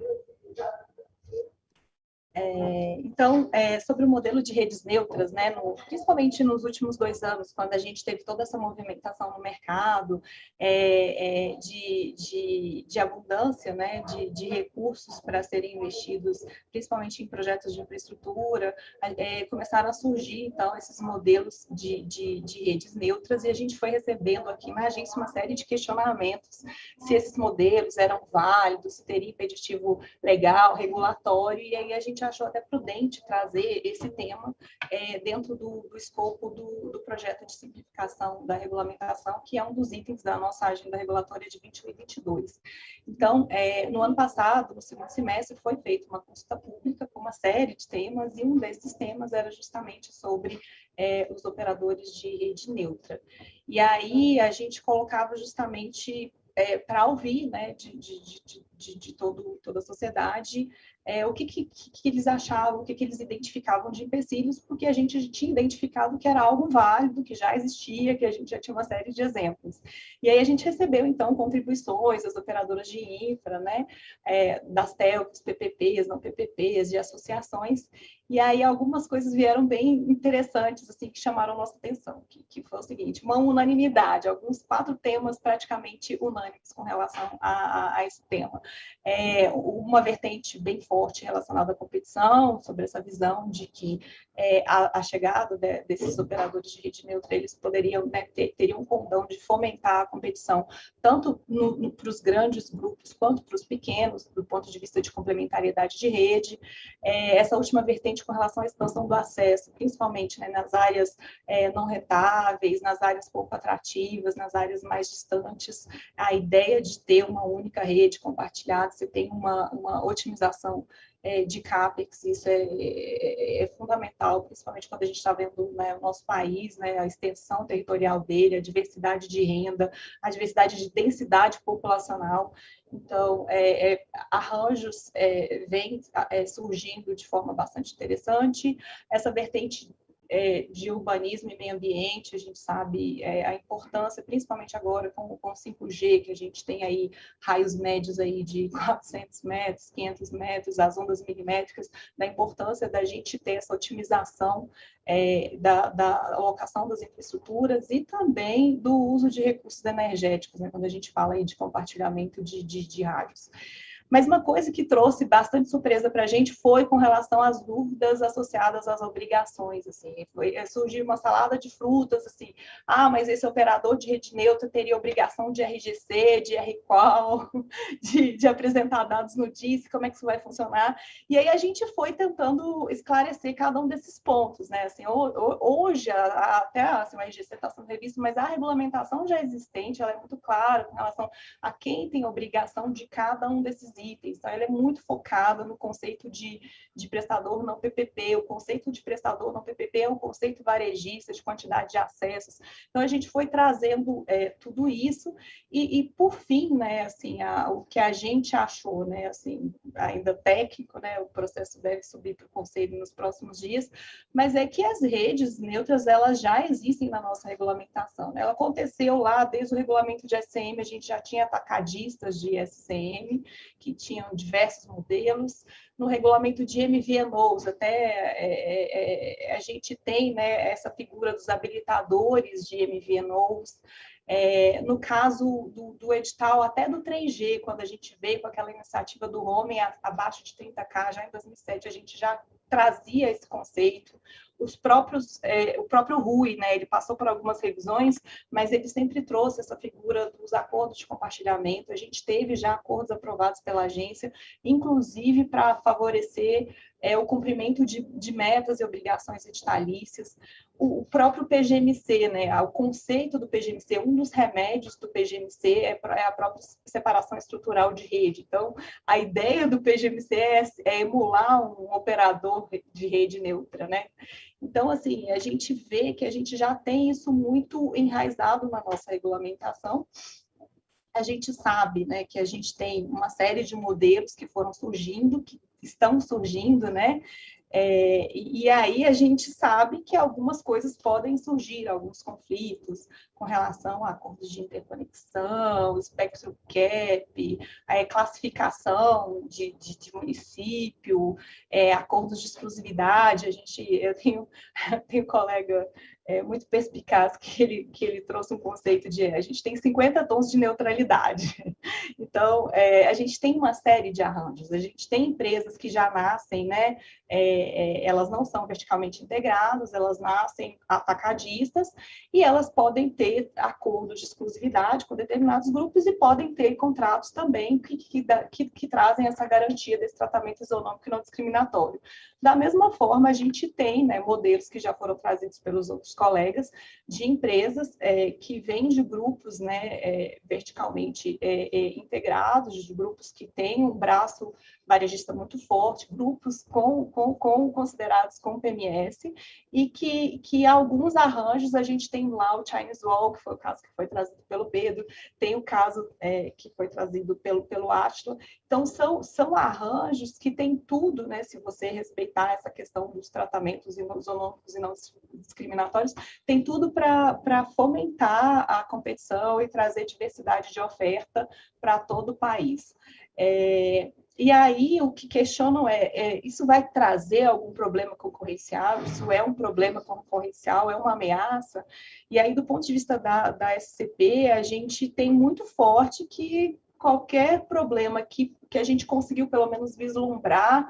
Então, sobre o modelo de redes neutras, né, principalmente nos últimos 2 anos, quando a gente teve toda essa movimentação no mercado de abundância, né, de recursos para serem investidos, principalmente em projetos de infraestrutura, começaram a surgir, então, esses modelos de redes neutras, e a gente foi recebendo aqui na agência uma série de questionamentos, se esses modelos eram válidos, se teria impeditivo legal, regulatório, e aí a gente achou até prudente trazer esse tema dentro do escopo do projeto de simplificação da regulamentação, que é um dos itens da nossa agenda regulatória de 21 e 22. Então, no ano passado, no segundo semestre, foi feita uma consulta pública com uma série de temas, e um desses temas era justamente sobre os operadores de rede neutra. E aí a gente colocava justamente para ouvir, né, de toda a sociedade, o que eles achavam, o que eles identificavam de empecilhos, porque a gente tinha identificado que era algo válido, que já existia, que a gente já tinha uma série de exemplos. E aí a gente recebeu, então, contribuições das operadoras de infra, né, das telcos, PPPs, não PPPs, de associações, e aí algumas coisas vieram bem interessantes, assim, que chamaram a nossa atenção, que foi o seguinte: uma unanimidade, alguns 4 temas praticamente unânimes com relação a esse tema. uma vertente bem forte relacionada à competição, sobre essa visão de que a chegada desses operadores de rede neutra, eles poderiam, né, teriam um condão de fomentar a competição, tanto para os grandes grupos quanto para os pequenos, do ponto de vista de complementariedade de rede. Essa última vertente com relação à expansão do acesso, principalmente, né, nas áreas não rentáveis, nas áreas pouco atrativas, nas áreas mais distantes, a ideia de ter uma única rede compartilhada, você tem uma otimização de CAPEX, isso é fundamental, principalmente quando a gente está vendo, né, o nosso país, né, a extensão territorial dele, a diversidade de renda, a diversidade de densidade populacional. Então, arranjos vêm surgindo de forma bastante interessante. Essa vertente de urbanismo e meio ambiente, a gente sabe a importância, principalmente agora com 5G, que a gente tem aí raios médios aí de 400 metros, 500 metros, as ondas milimétricas, da importância da gente ter essa otimização da alocação das infraestruturas e também do uso de recursos energéticos, né, quando a gente fala aí de compartilhamento de rádios. Mas uma coisa que trouxe bastante surpresa para a gente foi com relação às dúvidas associadas às obrigações, assim, surgiu uma salada de frutas, assim, mas esse operador de rede neutra teria obrigação de RGC, de RQual, de apresentar dados no DIS, como é que isso vai funcionar? E aí a gente foi tentando esclarecer cada um desses pontos, né, assim, hoje, até assim, o RGC está sendo revisto, mas a regulamentação já existente, ela é muito clara com relação a quem tem obrigação de cada um desses itens. Então, ele é muito focado no conceito de prestador não PPP. O conceito de prestador não PPP é um conceito varejista de quantidade de acessos. Então, a gente foi trazendo tudo isso e por fim, né, assim, o que a gente achou, né, assim, ainda técnico, né, o processo deve subir para o conselho nos próximos dias, mas é que as redes neutras, elas já existem na nossa regulamentação, né? Ela aconteceu lá desde o regulamento de SCM, a gente já tinha atacadistas de SCM, que tinham diversos modelos. No regulamento de MVNOs, até a gente tem, né, essa figura dos habilitadores de MVNOs. No caso do edital, até do 3G, quando a gente veio com aquela iniciativa do roaming abaixo de 30K, já em 2007, a gente já trazia esse conceito. O próprio Rui, né, ele passou por algumas revisões, mas ele sempre trouxe essa figura dos acordos de compartilhamento. A gente teve já acordos aprovados pela agência, inclusive para favorecer o cumprimento de metas e obrigações editalícias. O próprio PGMC, né, o conceito do PGMC, um dos remédios do PGMC é a própria separação estrutural de rede. Então, a ideia do PGMC é emular um operador de rede neutra, né? Então, assim, a gente vê que a gente já tem isso muito enraizado na nossa regulamentação. A gente sabe, né, que a gente tem uma série de modelos que foram surgindo, que estão surgindo, né? E aí a gente sabe que algumas coisas podem surgir, alguns conflitos com relação a acordos de interconexão, espectro cap, classificação de município, acordos de exclusividade. Eu tenho um colega muito perspicaz que ele trouxe um conceito de a gente tem 50 tons de neutralidade. Então, a gente tem uma série de arranjos, a gente tem empresas que já nascem, né? Elas não são verticalmente integradas, elas nascem atacadistas e elas podem ter acordos de exclusividade com determinados grupos e podem ter contratos também que trazem essa garantia desse tratamento isonômico não discriminatório. Da mesma forma, a gente tem, né, modelos que já foram trazidos pelos outros colegas de empresas que vêm de grupos, né, verticalmente integrados, de grupos que têm um braço varejista muito forte, grupos considerados com PMS, e que alguns arranjos, a gente tem lá o Chinese Wall, que foi o caso que foi trazido pelo Pedro, tem o caso que foi trazido pelo Átila. Então, são arranjos que tem tudo, né, se você respeitar essa questão dos tratamentos isonômicos e não discriminatórios, tem tudo para fomentar a competição e trazer diversidade de oferta para todo o país. E aí, o que questionam isso vai trazer algum problema concorrencial? Isso é um problema concorrencial? É uma ameaça? E aí, do ponto de vista da SCP, a gente tem muito forte que qualquer problema que a gente conseguiu pelo menos vislumbrar,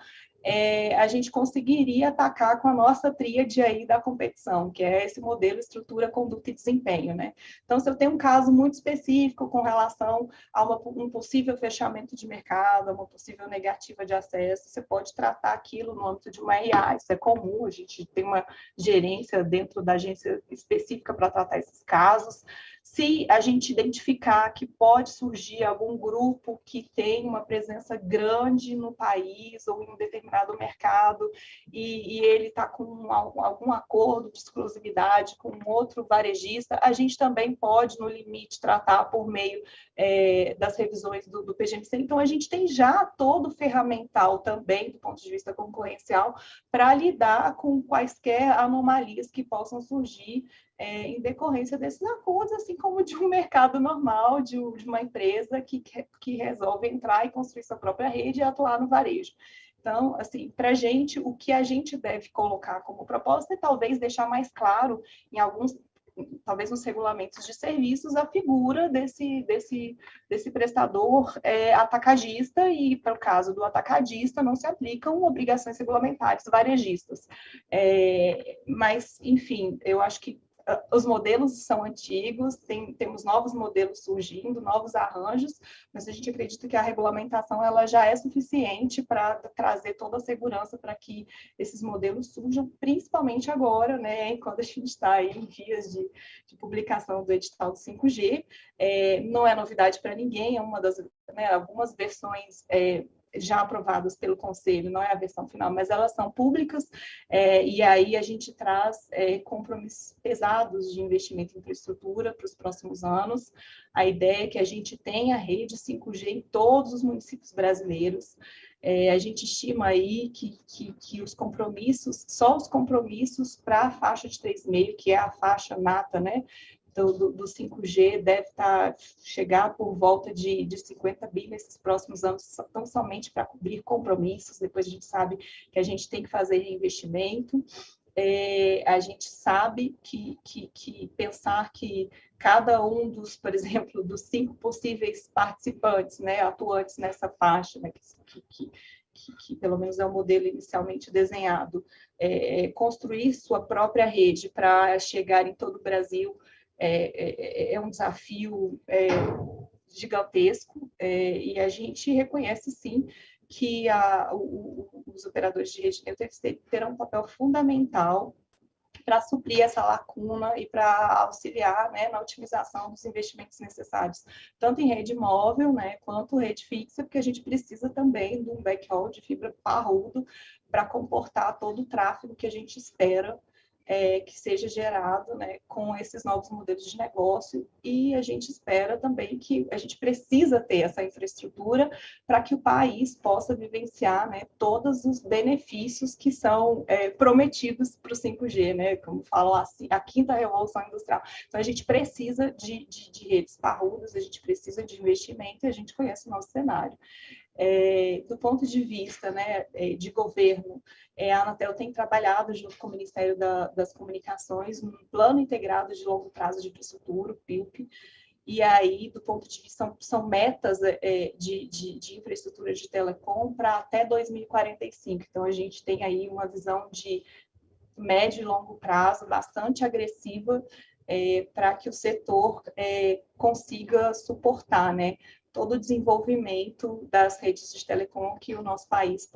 a gente conseguiria atacar com a nossa tríade aí da competição, que é esse modelo estrutura, conduta e desempenho, né? Então, se eu tenho um caso muito específico com relação a um possível fechamento de mercado, a uma possível negativa de acesso, você pode tratar aquilo no âmbito de uma IA, isso é comum, a gente tem uma gerência dentro da agência específica para tratar esses casos. Se a gente identificar que pode surgir algum grupo que tem uma presença grande no país ou em um determinado mercado e ele está com algum acordo de exclusividade com outro varejista, a gente também pode, no limite, tratar por meio das revisões do PGMC. Então, a gente tem já todo o ferramental também, do ponto de vista concorrencial, para lidar com quaisquer anomalias que possam surgir em decorrência desses acordos, assim como de um mercado normal, de uma empresa que resolve entrar e construir sua própria rede e atuar no varejo. Então, assim, para a gente, o que a gente deve colocar como propósito é talvez deixar mais claro em alguns, talvez nos regulamentos de serviços, a figura desse prestador atacadista, e para o caso do atacadista não se aplicam obrigações regulamentares varejistas. Mas, enfim, eu acho que os modelos são antigos, temos novos modelos surgindo, novos arranjos, mas a gente acredita que a regulamentação ela já é suficiente para trazer toda a segurança para que esses modelos surjam, principalmente agora, né, quando a gente está aí em vias de publicação do edital do 5G. Não é novidade para ninguém, é uma das, né, algumas versões já aprovadas pelo Conselho, não é a versão final, mas elas são públicas, e aí a gente traz compromissos pesados de investimento em infraestrutura para os próximos anos. A ideia é que a gente tenha rede 5G em todos os municípios brasileiros. A gente estima aí que os compromissos, só os compromissos para a faixa de 3,5, que é a faixa nata, né, do 5G, deve chegar por volta de 50 bi nesses próximos anos, tão somente para cobrir compromissos. Depois a gente sabe que a gente tem que fazer reinvestimento. A gente sabe que pensar que cada um dos, por exemplo, dos 5 possíveis participantes, né, atuantes nessa faixa, né, que pelo menos é o modelo inicialmente desenhado, construir sua própria rede para chegar em todo o Brasil, é um desafio gigantesco, e a gente reconhece, sim, que os operadores de rede neutra terão um papel fundamental para suprir essa lacuna e para auxiliar, né, na otimização dos investimentos necessários, tanto em rede móvel, né, quanto rede fixa, porque a gente precisa também de um backhaul de fibra parrudo para comportar todo o tráfego que a gente espera que seja gerado, né, com esses novos modelos de negócio, e a gente espera também que a gente precisa ter essa infraestrutura para que o país possa vivenciar, né, todos os benefícios que são prometidos para o 5G, né, como falam assim, a quinta revolução industrial. Então, a gente precisa de redes parrudas, a gente precisa de investimento, e a gente conhece o nosso cenário. Do ponto de vista, né, de governo, a Anatel tem trabalhado junto com o Ministério das Comunicações num plano integrado de longo prazo de infraestrutura, o PILP, e aí, do ponto de vista, são metas de infraestrutura de telecom para até 2045. Então, a gente tem aí uma visão de médio e longo prazo bastante agressiva para que o setor consiga suportar, né, todo o desenvolvimento das redes de telecom que o nosso país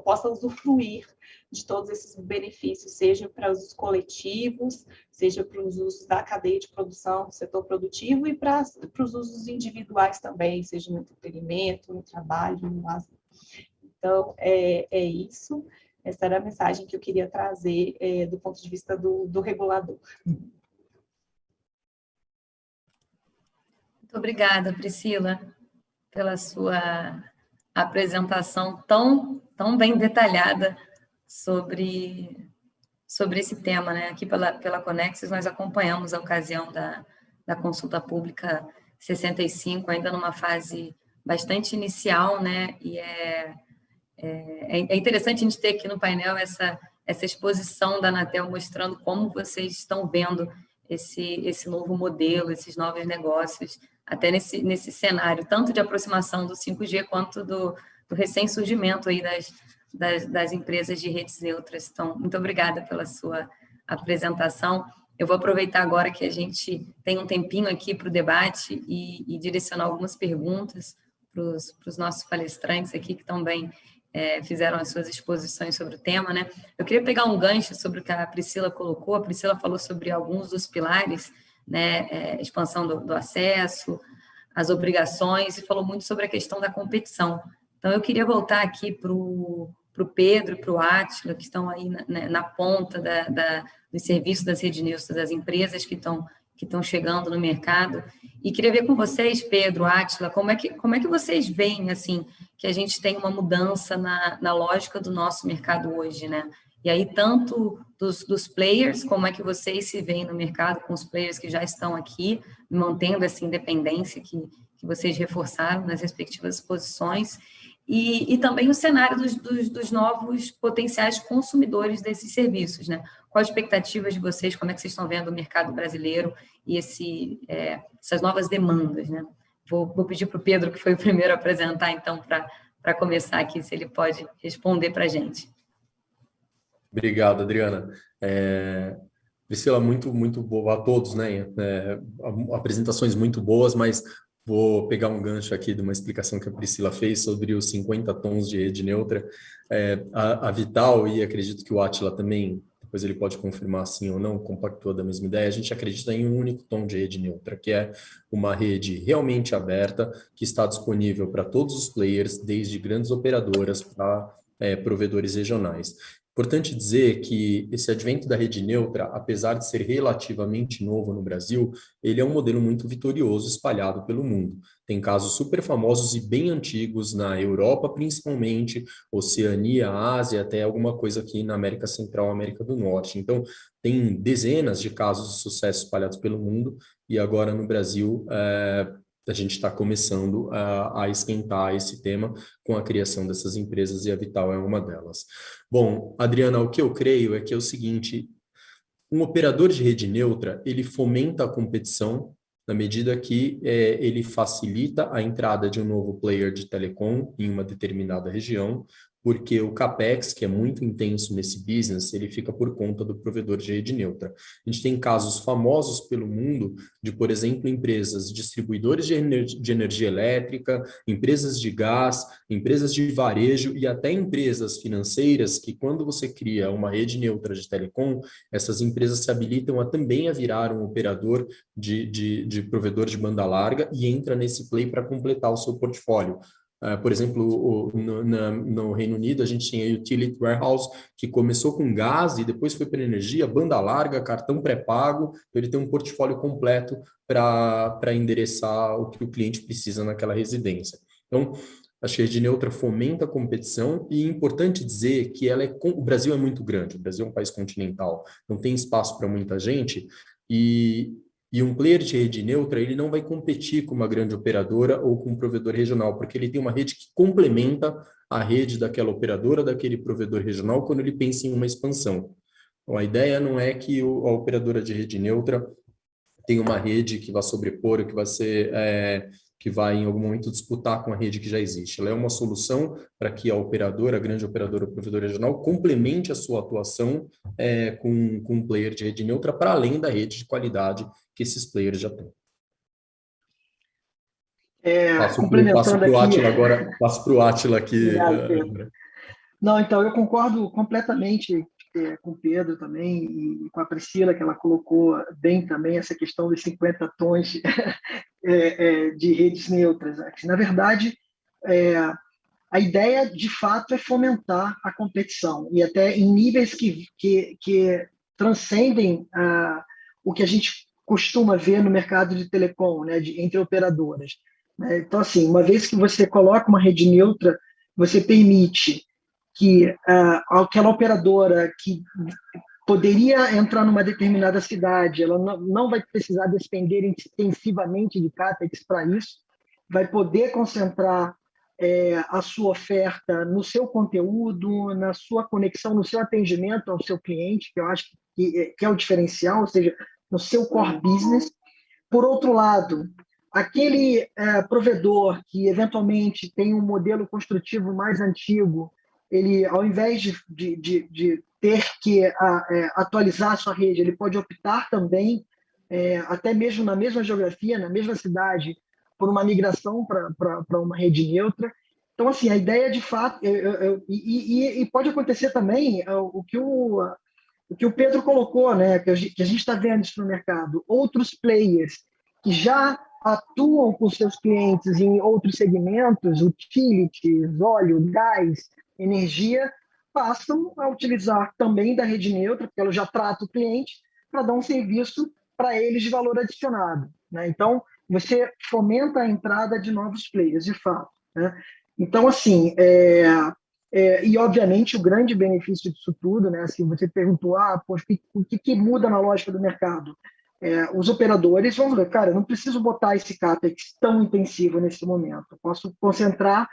possa usufruir de todos esses benefícios, seja para usos coletivos, seja para os usos da cadeia de produção, do setor produtivo, e para os usos individuais também, seja no entretenimento, no trabalho, no lazer. Então, é isso. Essa era a mensagem que eu queria trazer do ponto de vista do regulador. Muito obrigada, Priscila, pela sua apresentação tão bem detalhada sobre esse tema, né? Aqui pela Conexis, nós acompanhamos a ocasião da consulta pública 65, ainda numa fase bastante inicial, né? E é interessante a gente ter aqui no painel essa exposição da Anatel mostrando como vocês estão vendo esse novo modelo, esses novos negócios até nesse cenário, tanto de aproximação do 5G quanto do recém-surgimento aí das empresas de redes neutras. Então, muito obrigada pela sua apresentação. Eu vou aproveitar agora que a gente tem um tempinho aqui para o debate e direcionar algumas perguntas para os nossos palestrantes aqui, que também fizeram as suas exposições sobre o tema, né? Eu queria pegar um gancho sobre o que a Priscila colocou. A Priscila falou sobre alguns dos pilares, né? Expansão do acesso, as obrigações, e falou muito sobre a questão da competição. Então, eu queria voltar aqui para o Pedro, para o Átila, que estão aí na ponta do serviço das redes neutras, das empresas que estão chegando no mercado. E queria ver com vocês, Pedro, Átila, como é que vocês veem, assim, que a gente tem uma mudança na lógica do nosso mercado hoje, né? E aí, tanto dos players, como é que vocês se veem no mercado com os players que já estão aqui, mantendo essa independência que vocês reforçaram nas respectivas posições, e também o cenário dos novos potenciais consumidores desses serviços, né? Quais as expectativas de vocês, como é que vocês estão vendo o mercado brasileiro e essas novas demandas, né? Vou pedir para o Pedro, que foi o primeiro a apresentar, então, para começar aqui, se ele pode responder para a gente. Obrigado, Adriana. Priscila, muito, muito boa a todos, né? Apresentações muito boas, mas vou pegar um gancho aqui de uma explicação que a Priscila fez sobre os 50 tons de rede neutra. A Vital, e acredito que o Átila também, depois ele pode confirmar sim ou não, compactua da mesma ideia, a gente acredita em um único tom de rede neutra, que é uma rede realmente aberta, que está disponível para todos os players, desde grandes operadoras para provedores regionais. Importante dizer que esse advento da rede neutra, apesar de ser relativamente novo no Brasil, ele é um modelo muito vitorioso espalhado pelo mundo. Tem casos super famosos e bem antigos na Europa, principalmente, Oceania, Ásia, até alguma coisa aqui na América Central, América do Norte. Então, tem dezenas de casos de sucesso espalhados pelo mundo e agora no Brasil a gente está começando a esquentar esse tema com a criação dessas empresas e a Vital é uma delas. Bom, Adriana, o que eu creio é que é o seguinte, um operador de rede neutra, ele fomenta a competição na medida que ele facilita a entrada de um novo player de telecom em uma determinada região, porque o CAPEX, que é muito intenso nesse business, ele fica por conta do provedor de rede neutra. A gente tem casos famosos pelo mundo de, por exemplo, empresas distribuidores de energia elétrica, empresas de gás, empresas de varejo e até empresas financeiras que, quando você cria uma rede neutra de telecom, essas empresas se habilitam também a virar um operador de provedor de banda larga e entra nesse play para completar o seu portfólio. Por exemplo, no Reino Unido, a gente tinha a Utility Warehouse, que começou com gás e depois foi para energia, banda larga, cartão pré-pago. Ele tem um portfólio completo para endereçar o que o cliente precisa naquela residência. Então, acho que a rede neutra fomenta a competição e é importante dizer que o Brasil é muito grande, o Brasil é um país continental, não tem espaço para muita gente e um player de rede neutra, ele não vai competir com uma grande operadora ou com um provedor regional, porque ele tem uma rede que complementa a rede daquela operadora, daquele provedor regional, quando ele pensa em uma expansão. Então, a ideia não é que a operadora de rede neutra tenha uma rede que vai sobrepor, que vai ser... que vai em algum momento disputar com a rede que já existe. Ela é uma solução para que a operadora, a grande operadora, o provedor regional, complemente a sua atuação com um player de rede neutra para além da rede de qualidade que esses players já têm. Passo para o Átila agora, passo para o Átila aqui. Obrigado, não, então, eu concordo completamente com o Pedro também e com a Priscila, que ela colocou bem também essa questão dos 50 tons de redes neutras. Na verdade, a ideia, de fato, é fomentar a competição, e até em níveis que transcendem o que a gente costuma ver no mercado de telecom, né, entre operadoras. Então, assim, uma vez que você coloca uma rede neutra, você permite que aquela operadora que poderia entrar numa determinada cidade, ela não vai precisar despender extensivamente de CAPEX para isso, vai poder concentrar a sua oferta no seu conteúdo, na sua conexão, no seu atendimento ao seu cliente, que eu acho que é o diferencial, ou seja, no seu core business. Por outro lado, aquele provedor que eventualmente tem um modelo construtivo mais antigo, ele, ao invés de ter que atualizar a sua rede, ele pode optar também, até mesmo na mesma geografia, na mesma cidade, por uma migração para uma rede neutra. Então, assim, a ideia de fato... E pode acontecer também o que o Pedro colocou, né, que a gente está vendo isso no mercado. Outros players que já atuam com seus clientes em outros segmentos, utilities, óleo, gás, energia, passam a utilizar também da rede neutra, porque ela já trata o cliente, para dar um serviço para eles de valor adicionado, né? Então, você fomenta a entrada de novos players, de fato, né? Então, assim, e obviamente o grande benefício disso tudo, né? Assim, você perguntou, poxa, o que muda na lógica do mercado? Os operadores vão ver, cara, eu não preciso botar esse CAPEX tão intensivo nesse momento, eu posso concentrar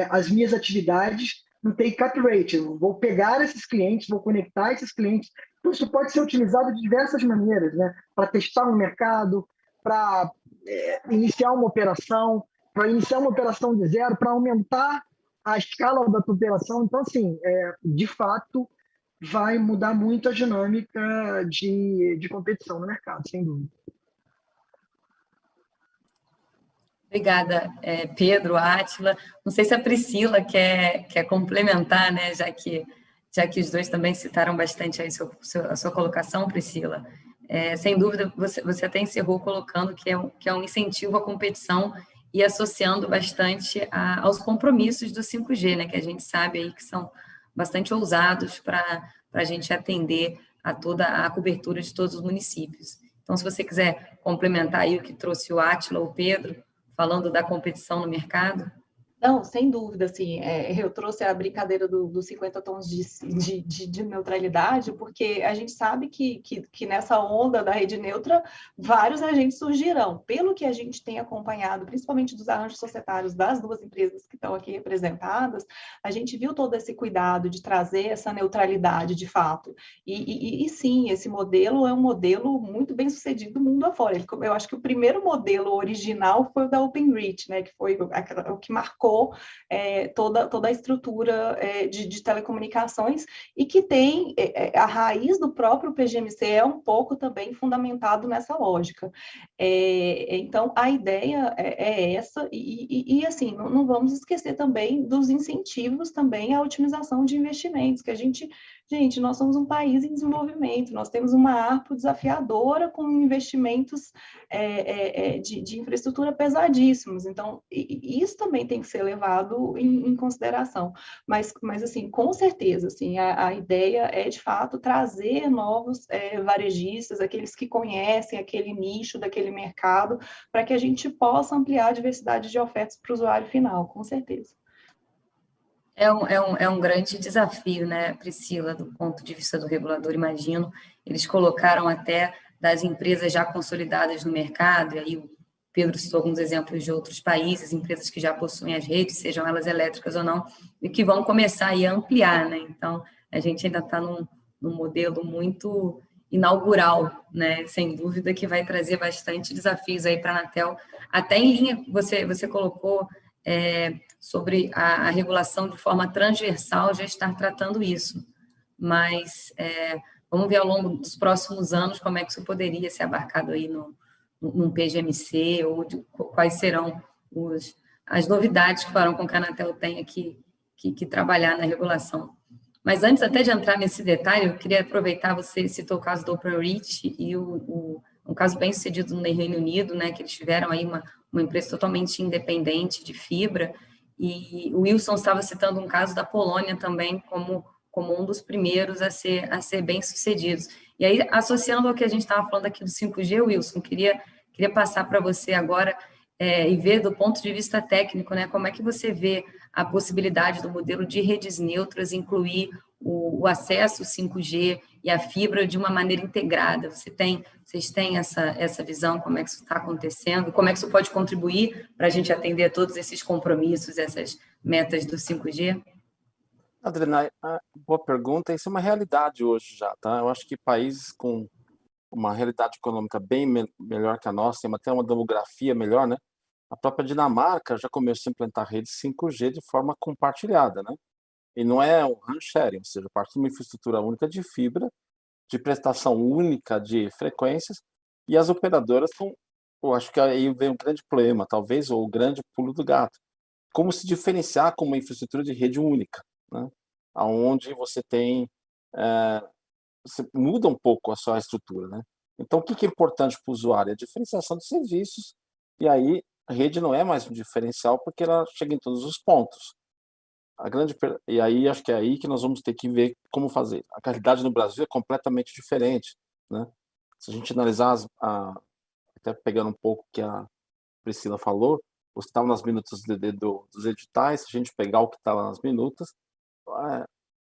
as minhas atividades no take-up rate, eu vou pegar esses clientes, vou conectar esses clientes. Então, isso pode ser utilizado de diversas maneiras, né? Para testar um mercado, para iniciar uma operação de zero, para aumentar a escala da tua operação. Então, assim, de fato, vai mudar muito a dinâmica de competição no mercado, sem dúvida. Obrigada, Pedro, Átila. Não sei se a Priscila quer complementar, né? Já que os dois também citaram bastante aí a sua colocação, Priscila. Sem dúvida, você até encerrou colocando que é um incentivo à competição e associando bastante aos compromissos do 5G, né? Que a gente sabe aí que são bastante ousados para a gente atender a toda a cobertura de todos os municípios. Então, se você quiser complementar aí o que trouxe o Átila ou o Pedro, falando da competição no mercado? Não, sem dúvida, assim, eu trouxe a brincadeira dos 50 tons de neutralidade, porque a gente sabe que nessa onda da rede neutra, vários agentes surgirão. Pelo que a gente tem acompanhado, principalmente dos arranjos societários das duas empresas que estão aqui representadas, a gente viu todo esse cuidado de trazer essa neutralidade de fato. E sim, esse modelo é um modelo muito bem sucedido mundo afora. Eu acho que o primeiro modelo original foi o da Openreach, né, que foi o que marcou toda a estrutura de telecomunicações e que tem a raiz do próprio PGMC é um pouco também fundamentado nessa lógica. Então, a ideia é essa e assim, não vamos esquecer também dos incentivos também à otimização de investimentos, que gente, nós somos um país em desenvolvimento, nós temos uma ARPU desafiadora com investimentos de infraestrutura pesadíssimos, então isso também tem que ser levado em consideração, mas assim, com certeza, assim, a ideia é de fato trazer novos varejistas, aqueles que conhecem aquele nicho daquele mercado, para que a gente possa ampliar a diversidade de ofertas para o usuário final, com certeza. É um grande desafio, né, Priscila, do ponto de vista do regulador, imagino. Eles colocaram até das empresas já consolidadas no mercado, e aí o Pedro citou alguns exemplos de outros países, empresas que já possuem as redes, sejam elas elétricas ou não, e que vão começar aí a ampliar, né? Então, a gente ainda está num modelo muito inaugural, né? Sem dúvida que vai trazer bastante desafios aí para a Anatel, até em linha, você colocou sobre a regulação de forma transversal já estar tratando isso, mas vamos ver ao longo dos próximos anos como é que isso poderia ser abarcado aí num PGMC, ou quais serão as novidades que farão com que a Anatel tenha que trabalhar na regulação. Mas antes até de entrar nesse detalhe, eu queria aproveitar, você citou o caso do Openreach e um caso bem sucedido no Reino Unido, né, que eles tiveram aí uma empresa totalmente independente de fibra, e o Wilson estava citando um caso da Polônia também como um dos primeiros a ser bem sucedidos. E aí, associando ao que a gente estava falando aqui do 5G, Wilson, queria passar para você agora e ver do ponto de vista técnico, né, como é que você vê a possibilidade do modelo de redes neutras incluir o acesso 5G e a fibra de uma maneira integrada. Vocês têm essa visão, como é que isso está acontecendo, como é que isso pode contribuir para a gente atender a todos esses compromissos, essas metas do 5G? Adriana, boa pergunta. Isso é uma realidade hoje já, tá? Eu acho que países com uma realidade econômica bem melhor que a nossa, tem até uma demografia melhor, né? A própria Dinamarca já começou a implantar redes 5G de forma compartilhada, né? E não é um RAN sharing, ou seja, parte de uma infraestrutura única de fibra, de prestação única de frequências, e as operadoras estão, eu acho que aí vem um grande problema, talvez, ou o grande pulo do gato. Como se diferenciar com uma infraestrutura de rede única, né? Onde você tem, você muda um pouco a sua estrutura, né? Então, o que é importante para o usuário? A diferenciação de serviços, e aí a rede não é mais um diferencial porque ela chega em todos os pontos. E aí acho que é aí que nós vamos ter que ver como fazer. A realidade no Brasil é completamente diferente, né? Se a gente analisar, até pegando um pouco o que a Priscila falou, os que estavam nas minutas dos editais, se a gente pegar o que está lá nas minutas,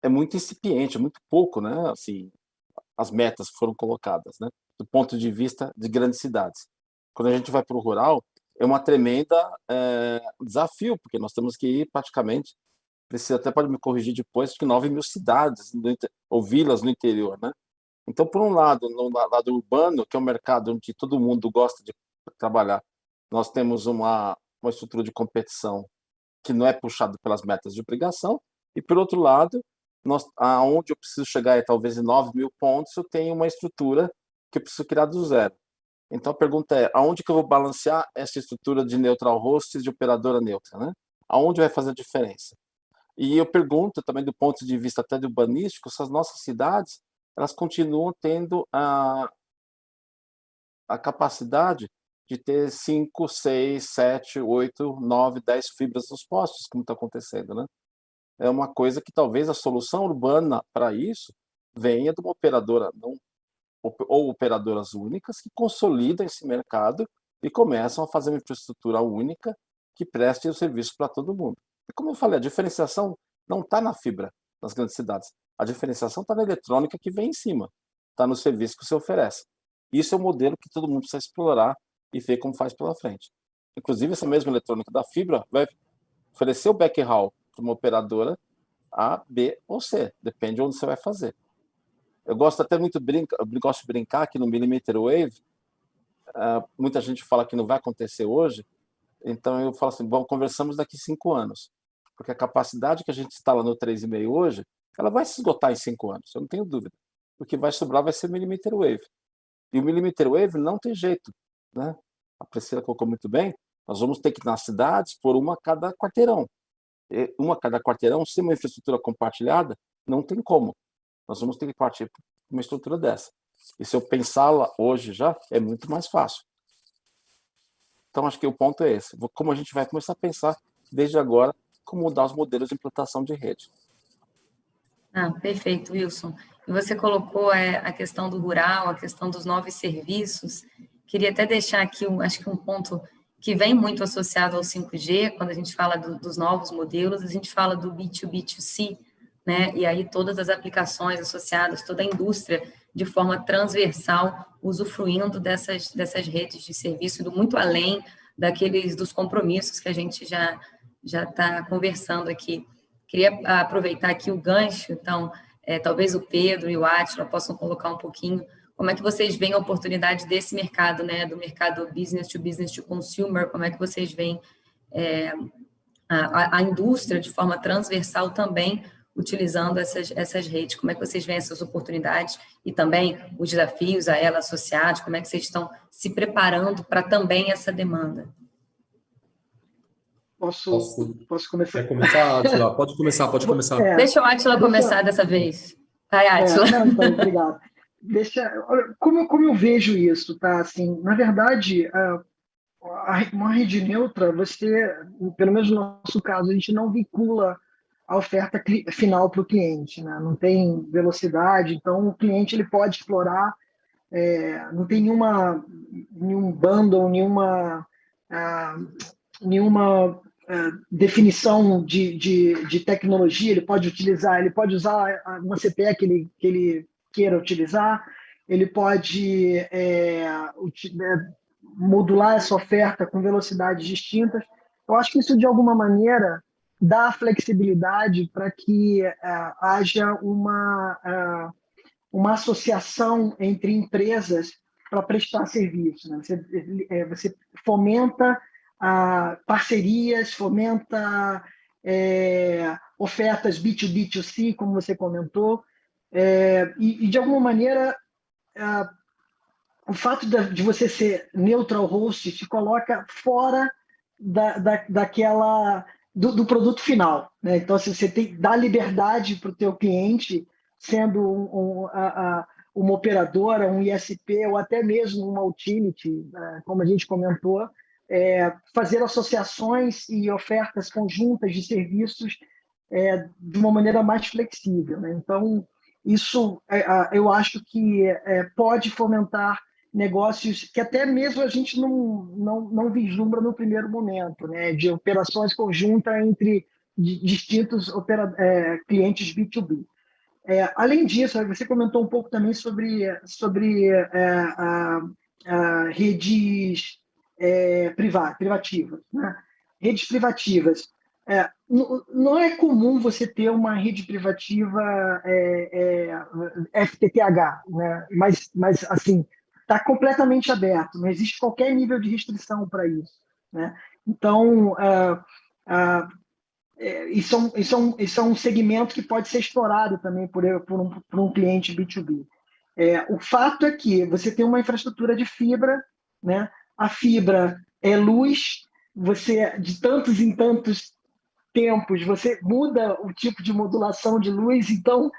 é muito incipiente, é muito pouco, né? Assim, as metas que foram colocadas, né? Do ponto de vista de grandes cidades. Quando a gente vai para o rural, é uma tremenda desafio, porque nós temos que ir praticamente, Priscila até pode me corrigir depois, que 9.000 cidades ou vilas no interior, né? Então, por um lado, no lado urbano, que é um mercado onde todo mundo gosta de trabalhar, nós temos uma estrutura de competição que não é puxado pelas metas de obrigação, e, por outro lado, aonde eu preciso chegar é talvez em 9.000 pontos, eu tenho uma estrutura que eu preciso criar do zero. Então, a pergunta é, aonde que eu vou balancear essa estrutura de neutral host e de operadora neutra, né? Aonde vai fazer a diferença? E eu pergunto também do ponto de vista até do urbanístico, se as nossas cidades elas continuam tendo a capacidade de ter 5, 6, 7, 8, 9, 10 fibras nos postos, como está acontecendo, né? É uma coisa que talvez a solução urbana para isso venha de uma operadora, ou operadoras únicas, que consolidam esse mercado e começam a fazer uma infraestrutura única que preste o serviço para todo mundo. E como eu falei, a diferenciação não está na fibra nas grandes cidades. A diferenciação está na eletrônica que vem em cima, está no serviço que você oferece. Isso é o modelo que todo mundo precisa explorar e ver como faz pela frente. Inclusive, essa mesma eletrônica da fibra vai oferecer o backhaul para uma operadora A, B ou C, depende de onde você vai fazer. Eu gosto até muito gosto de brincar que no millimeter wave, muita gente fala que não vai acontecer hoje, então eu falo assim, bom, conversamos daqui 5 anos, porque a capacidade que a gente instala no 3,5 hoje, ela vai se esgotar em 5 anos, eu não tenho dúvida. O que vai sobrar vai ser millimeter wave. E o millimeter wave não tem jeito, né? A Priscila colocou muito bem, nós vamos ter que, nas cidades, pôr uma a cada quarteirão. Uma a cada quarteirão, sem uma infraestrutura compartilhada, não tem como. Nós vamos ter que partir para uma estrutura dessa. E se eu pensá-la hoje já, é muito mais fácil. Então, acho que o ponto é esse. Como a gente vai começar a pensar, desde agora, como mudar os modelos de implantação de rede. Perfeito, Wilson. E você colocou a questão do rural, a questão dos novos serviços. Queria até deixar aqui, acho que um ponto que vem muito associado ao 5G, quando a gente fala dos novos modelos, a gente fala do B2B2C, né? E aí todas as aplicações associadas, toda a indústria, de forma transversal, usufruindo dessas redes de serviço, indo muito além dos compromissos que a gente já está conversando aqui. Queria aproveitar aqui o gancho, então, talvez o Pedro e o Átila possam colocar um pouquinho como é que vocês veem a oportunidade desse mercado, né, do mercado business to consumer, como é que vocês veem a indústria de forma transversal também utilizando essas redes, como é que vocês veem essas oportunidades e também os desafios a ela associados, como é que vocês estão se preparando para também essa demanda? Posso começar? Quer começar, Átila? Pode começar. Deixa o Átila começar dessa vez. Vai, Átila. Então, obrigado. Como eu vejo isso, tá? Assim, na verdade, uma rede neutra, pelo menos no nosso caso, a gente não vincula a oferta final para o cliente, né? Não tem velocidade, então o cliente ele pode explorar, não tem nenhum bundle, nenhuma definição de tecnologia, ele pode usar uma CPE que ele queira utilizar, ele pode modular essa oferta com velocidades distintas. Eu acho que isso, de alguma maneira, dá flexibilidade para que haja uma associação entre empresas para prestar serviço, né? Você fomenta parcerias, fomenta ofertas B2B2C, como você comentou, e de alguma maneira, o fato de você ser neutral host te coloca fora do produto final, né? Então, você dá liberdade para o teu cliente, sendo uma operadora, um ISP, ou até mesmo uma utility, como a gente comentou, fazer associações e ofertas conjuntas de serviços de uma maneira mais flexível, né? Então, isso eu acho que pode fomentar negócios que até mesmo a gente não vislumbra no primeiro momento, né? De operações conjuntas entre distintos clientes B2B. Além disso, você comentou um pouco também sobre redes privativas, né? Redes privativas. Não é comum você ter uma rede privativa FTTH, né? Mas assim, está completamente aberto, não existe qualquer nível de restrição para isso, né? Então, isso é um segmento que pode ser explorado também por um cliente B2B. O fato é que você tem uma infraestrutura de fibra, né? A fibra é luz, você, de tantos em tantos tempos, você muda o tipo de modulação de luz, então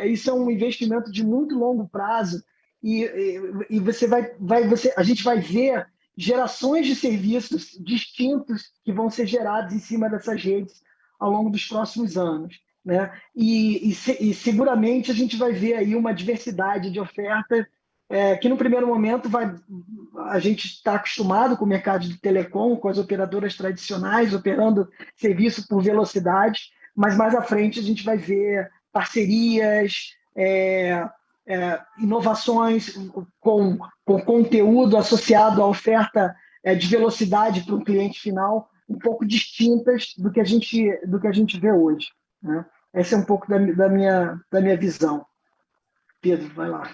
isso é um investimento de muito longo prazo, e a gente vai ver gerações de serviços distintos que vão ser gerados em cima dessas redes ao longo dos próximos anos, né? E seguramente a gente vai ver aí uma diversidade de ofertas que no primeiro momento a gente está acostumado com o mercado de telecom, com as operadoras tradicionais operando serviço por velocidade, mas mais à frente a gente vai ver parcerias, inovações com conteúdo associado à oferta de velocidade para um cliente final um pouco distintas do que a gente vê hoje, né? Essa é um pouco da minha visão. Pedro, vai lá.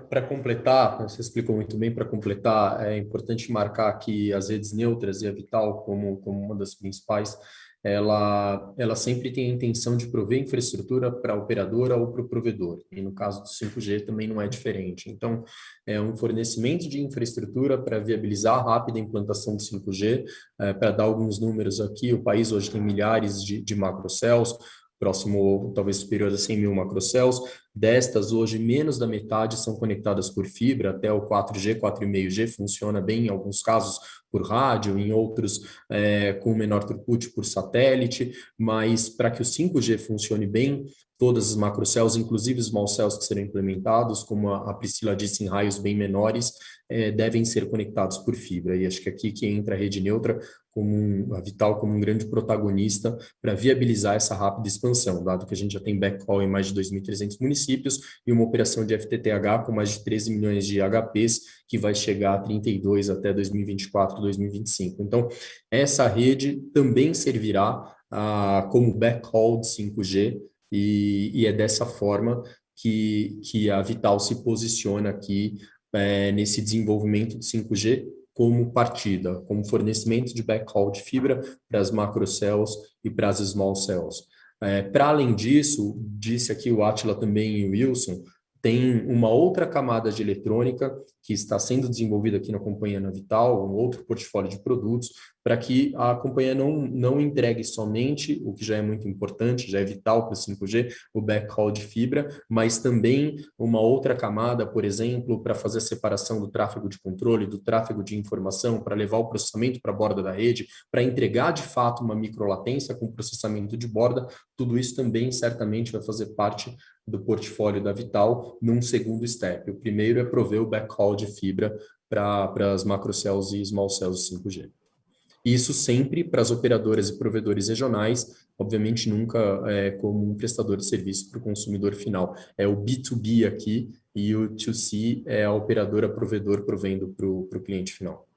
Para completar, você explicou muito bem, para completar, é importante marcar que as redes neutras e a Vital como uma das principais, ela sempre tem a intenção de prover infraestrutura para a operadora ou para o provedor, e no caso do 5G também não é diferente. Então, é um fornecimento de infraestrutura para viabilizar a rápida implantação do 5G, para dar alguns números aqui, o país hoje tem milhares de macrocells, próximo, talvez superior a 100 mil macrocells. Destas, hoje, menos da metade são conectadas por fibra, até o 4G, 4,5G funciona bem em alguns casos por rádio, em outros com menor throughput por satélite, mas para que o 5G funcione bem, todas as macrocells, inclusive os small cells que serão implementados, como a Priscila disse, em raios bem menores, devem ser conectados por fibra. E acho que aqui que entra a rede neutra, a Vital como um grande protagonista para viabilizar essa rápida expansão, dado que a gente já tem backhaul em mais de 2.300 municípios e uma operação de FTTH com mais de 13 milhões de HPs, que vai chegar a 32 até 2024, 2025. Então, essa rede também servirá como backhaul de 5G, e é dessa forma que a Vital se posiciona aqui nesse desenvolvimento de 5G como partida, como fornecimento de backhaul de fibra para as macrocells e para as small cells. Para além disso, disse aqui o Átila também e o Wilson, tem uma outra camada de eletrônica que está sendo desenvolvida aqui na companhia na Vital, um outro portfólio de produtos, para que a companhia não entregue somente o que já é muito importante, já é vital para o 5G, o backhaul de fibra, mas também uma outra camada, por exemplo, para fazer a separação do tráfego de controle, do tráfego de informação, para levar o processamento para a borda da rede, para entregar de fato uma microlatência com processamento de borda. Tudo isso também certamente vai fazer parte do portfólio da Vital num segundo step. O primeiro é prover o backhaul de fibra para as macrocells e small cells 5G. Isso sempre para as operadoras e provedores regionais, obviamente nunca como um prestador de serviço para o consumidor final. É o B2B aqui e o 2C é a operadora provedor provendo para o cliente final.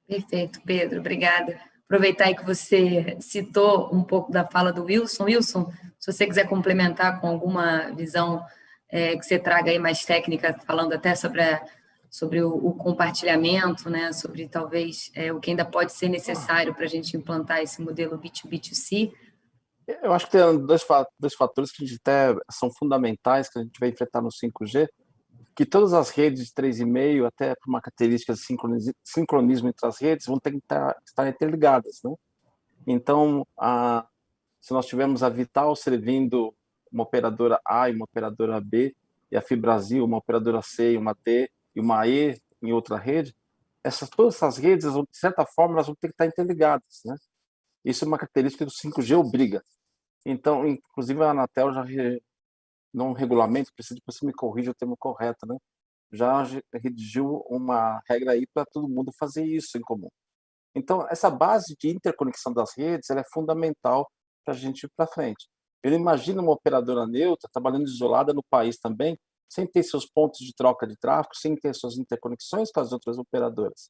Perfeito, Pedro, obrigada. Aproveitar aí que você citou um pouco da fala do Wilson. Wilson, Se você quiser complementar com alguma visão que você traga aí mais técnica, falando até sobre o compartilhamento, né? Sobre talvez o que ainda pode ser necessário para a gente implantar esse modelo B2B2C. Eu acho que tem dois fatores que a gente até são fundamentais, que a gente vai enfrentar no 5G, que todas as redes de 3,5, até por uma característica de sincronismo entre as redes, vão ter que estar interligadas, né? Então, se nós tivermos a Vital servindo uma operadora A e uma operadora B, e a FiBrasil, uma operadora C e uma D, e uma E em outra rede, todas essas redes, de certa forma, elas vão ter que estar interligadas, né? Isso é uma característica do 5G obriga. Então, inclusive, a Anatel já, num regulamento, preciso que você me corrija o termo correto, né? Já redigiu uma regra aí para todo mundo fazer isso em comum. Então, essa base de interconexão das redes, ela é fundamental para a gente ir para frente. Eu imagino uma operadora neutra trabalhando isolada no país também, sem ter seus pontos de troca de tráfego, sem ter suas interconexões com as outras operadoras.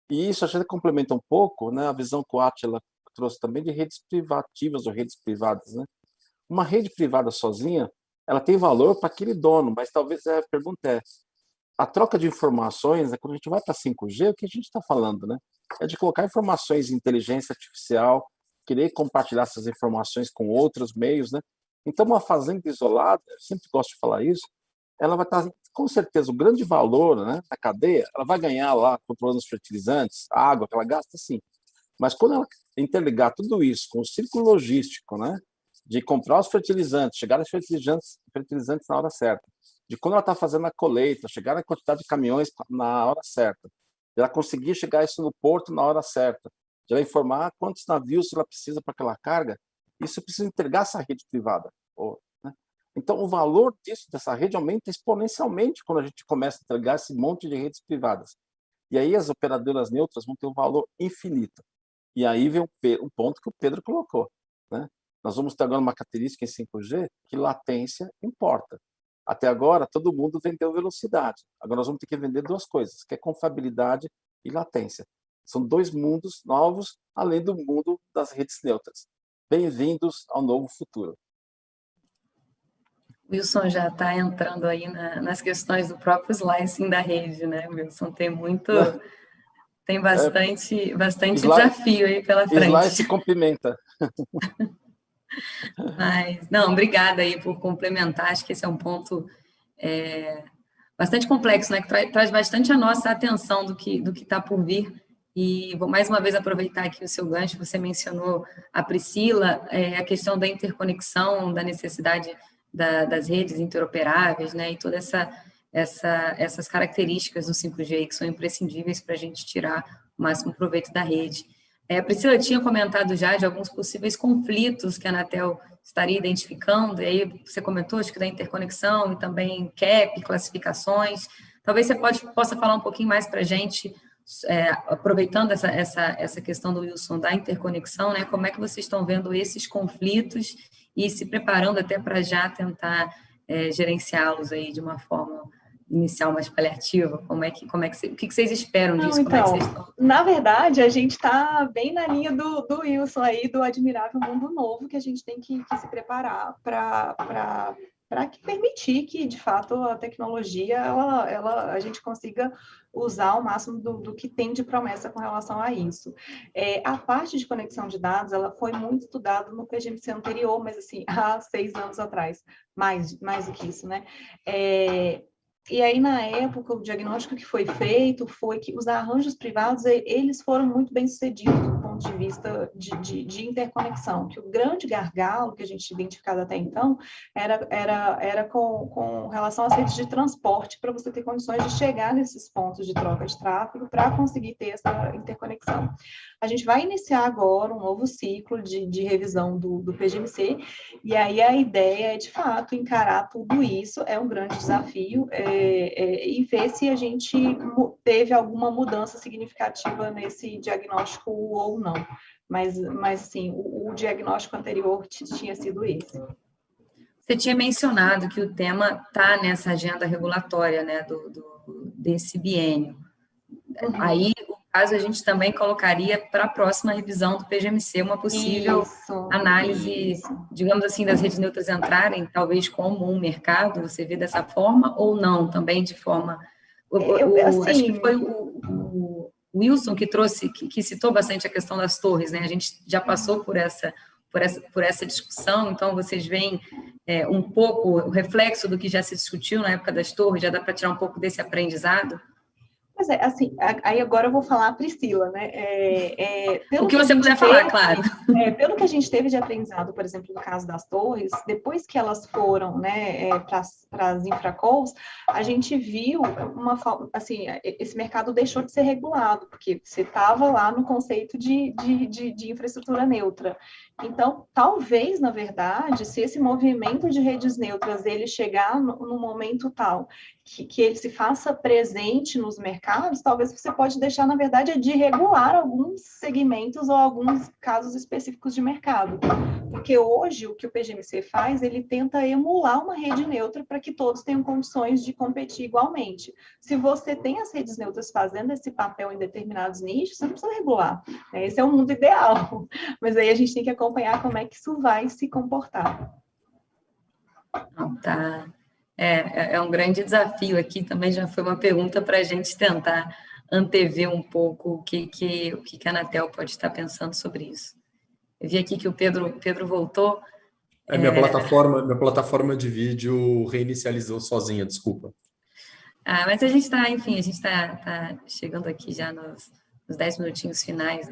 E isso a gente complementa um pouco, né, a visão que o Átila trouxe também de redes privativas ou redes privadas, né? Uma rede privada sozinha, ela tem valor para aquele dono, mas talvez a pergunta é, a troca de informações, quando a gente vai para 5G, o que a gente está falando, né? É de colocar informações em inteligência artificial, querer compartilhar essas informações com outros meios, né? Então, uma fazenda isolada, eu sempre gosto de falar isso, ela vai estar, com certeza, o grande valor, né, da cadeia, ela vai ganhar lá, controlando os fertilizantes, a água que ela gasta, sim. Mas quando ela interligar tudo isso com o ciclo logístico, né, de comprar os fertilizantes, chegar aos fertilizantes na hora certa, de quando ela está fazendo a colheita, chegar na quantidade de caminhões na hora certa, de ela conseguir chegar isso no porto na hora certa, de ela informar quantos navios ela precisa para aquela carga, isso precisa entregar essa rede privada. Né? Então, o valor dessa rede aumenta exponencialmente quando a gente começa a entregar esse monte de redes privadas. E aí as operadoras neutras vão ter um valor infinito. E aí vem um ponto que o Pedro colocou, né? Nós vamos ter agora uma característica em 5G que latência importa. Até agora, todo mundo vendeu velocidade. Agora nós vamos ter que vender duas coisas, que é confiabilidade e latência. São dois mundos novos, além do mundo das redes neutras. Bem-vindos ao novo futuro. Wilson já está entrando aí nas questões do próprio slicing da rede, né, Wilson? Tem bastante desafio aí pela frente. Slice complementa. Mas, não, obrigada aí por complementar. Acho que esse é um ponto bastante complexo, né? Que traz bastante a nossa atenção do que está por vir. E vou mais uma vez aproveitar aqui o seu gancho. Você mencionou a Priscila, a questão da interconexão, da necessidade das redes interoperáveis, né? E todas essas características do 5G que são imprescindíveis para a gente tirar o máximo proveito da rede. A Priscila tinha comentado já de alguns possíveis conflitos que a Anatel estaria identificando, e aí você comentou, acho que da interconexão e também CAP, classificações. Talvez você possa falar um pouquinho mais para a gente, aproveitando essa questão do Wilson da interconexão, né? Como é que vocês estão vendo esses conflitos e se preparando até para já tentar gerenciá-los aí de uma forma inicial mais paliativa? O que vocês esperam disso? Então, na verdade, a gente está bem na linha do Wilson aí, do admirável mundo novo, que a gente tem que se preparar para permitir que, de fato, a tecnologia, a gente consiga usar o máximo do que tem de promessa com relação a isso. A parte de conexão de dados, ela foi muito estudada no PGMC anterior, mas assim, há 6 anos atrás, mais do que isso, né? E aí, na época, o diagnóstico que foi feito foi que os arranjos privados, eles foram muito bem sucedidos do ponto de vista de interconexão, que o grande gargalo que a gente tinha identificado até então era com relação às redes de transporte, para você ter condições de chegar nesses pontos de troca de tráfego para conseguir ter essa interconexão. A gente vai iniciar agora um novo ciclo de revisão do PGMC, e aí a ideia é, de fato, encarar tudo isso, é um grande desafio, e ver se a gente teve alguma mudança significativa nesse diagnóstico ou não. Mas sim, o diagnóstico anterior tinha sido esse. Você tinha mencionado que o tema está nessa agenda regulatória, né, desse biênio. Uhum. Aí caso, a gente também colocaria para a próxima revisão do PGMC uma possível análise, digamos assim, das redes neutras entrarem, talvez como um mercado, você vê dessa forma, ou não, também de forma... acho que foi o Wilson que trouxe, que citou bastante a questão das torres, né? A gente já passou por essa discussão, então vocês veem um pouco o reflexo do que já se discutiu na época das torres, já dá para tirar um pouco desse aprendizado? Mas assim, aí agora eu vou falar a Priscila, né? O que você puder falar, claro. Pelo que a gente teve de aprendizado, por exemplo, no caso das torres, depois que elas foram, né, para as infracalls, a gente viu assim, esse mercado deixou de ser regulado, porque você estava lá no conceito de infraestrutura neutra. Então, talvez, na verdade, se esse movimento de redes neutras ele chegar no momento tal que ele se faça presente nos mercados, talvez você pode deixar, na verdade, de regular alguns segmentos ou alguns casos específicos de mercado. Porque hoje, o que o PGMC faz, ele tenta emular uma rede neutra para que todos tenham condições de competir igualmente. Se você tem as redes neutras fazendo esse papel em determinados nichos, você não precisa regular, né? Esse é o mundo ideal. Mas aí a gente tem que acompanhar como é que isso vai se comportar. Tá. É um grande desafio aqui, também já foi uma pergunta para a gente tentar antever um pouco o que a Anatel pode estar pensando sobre isso. Eu vi aqui que o Pedro voltou. Minha plataforma de vídeo reinicializou sozinha, desculpa. Mas a gente está, enfim, a gente está chegando aqui já nos 10 minutinhos finais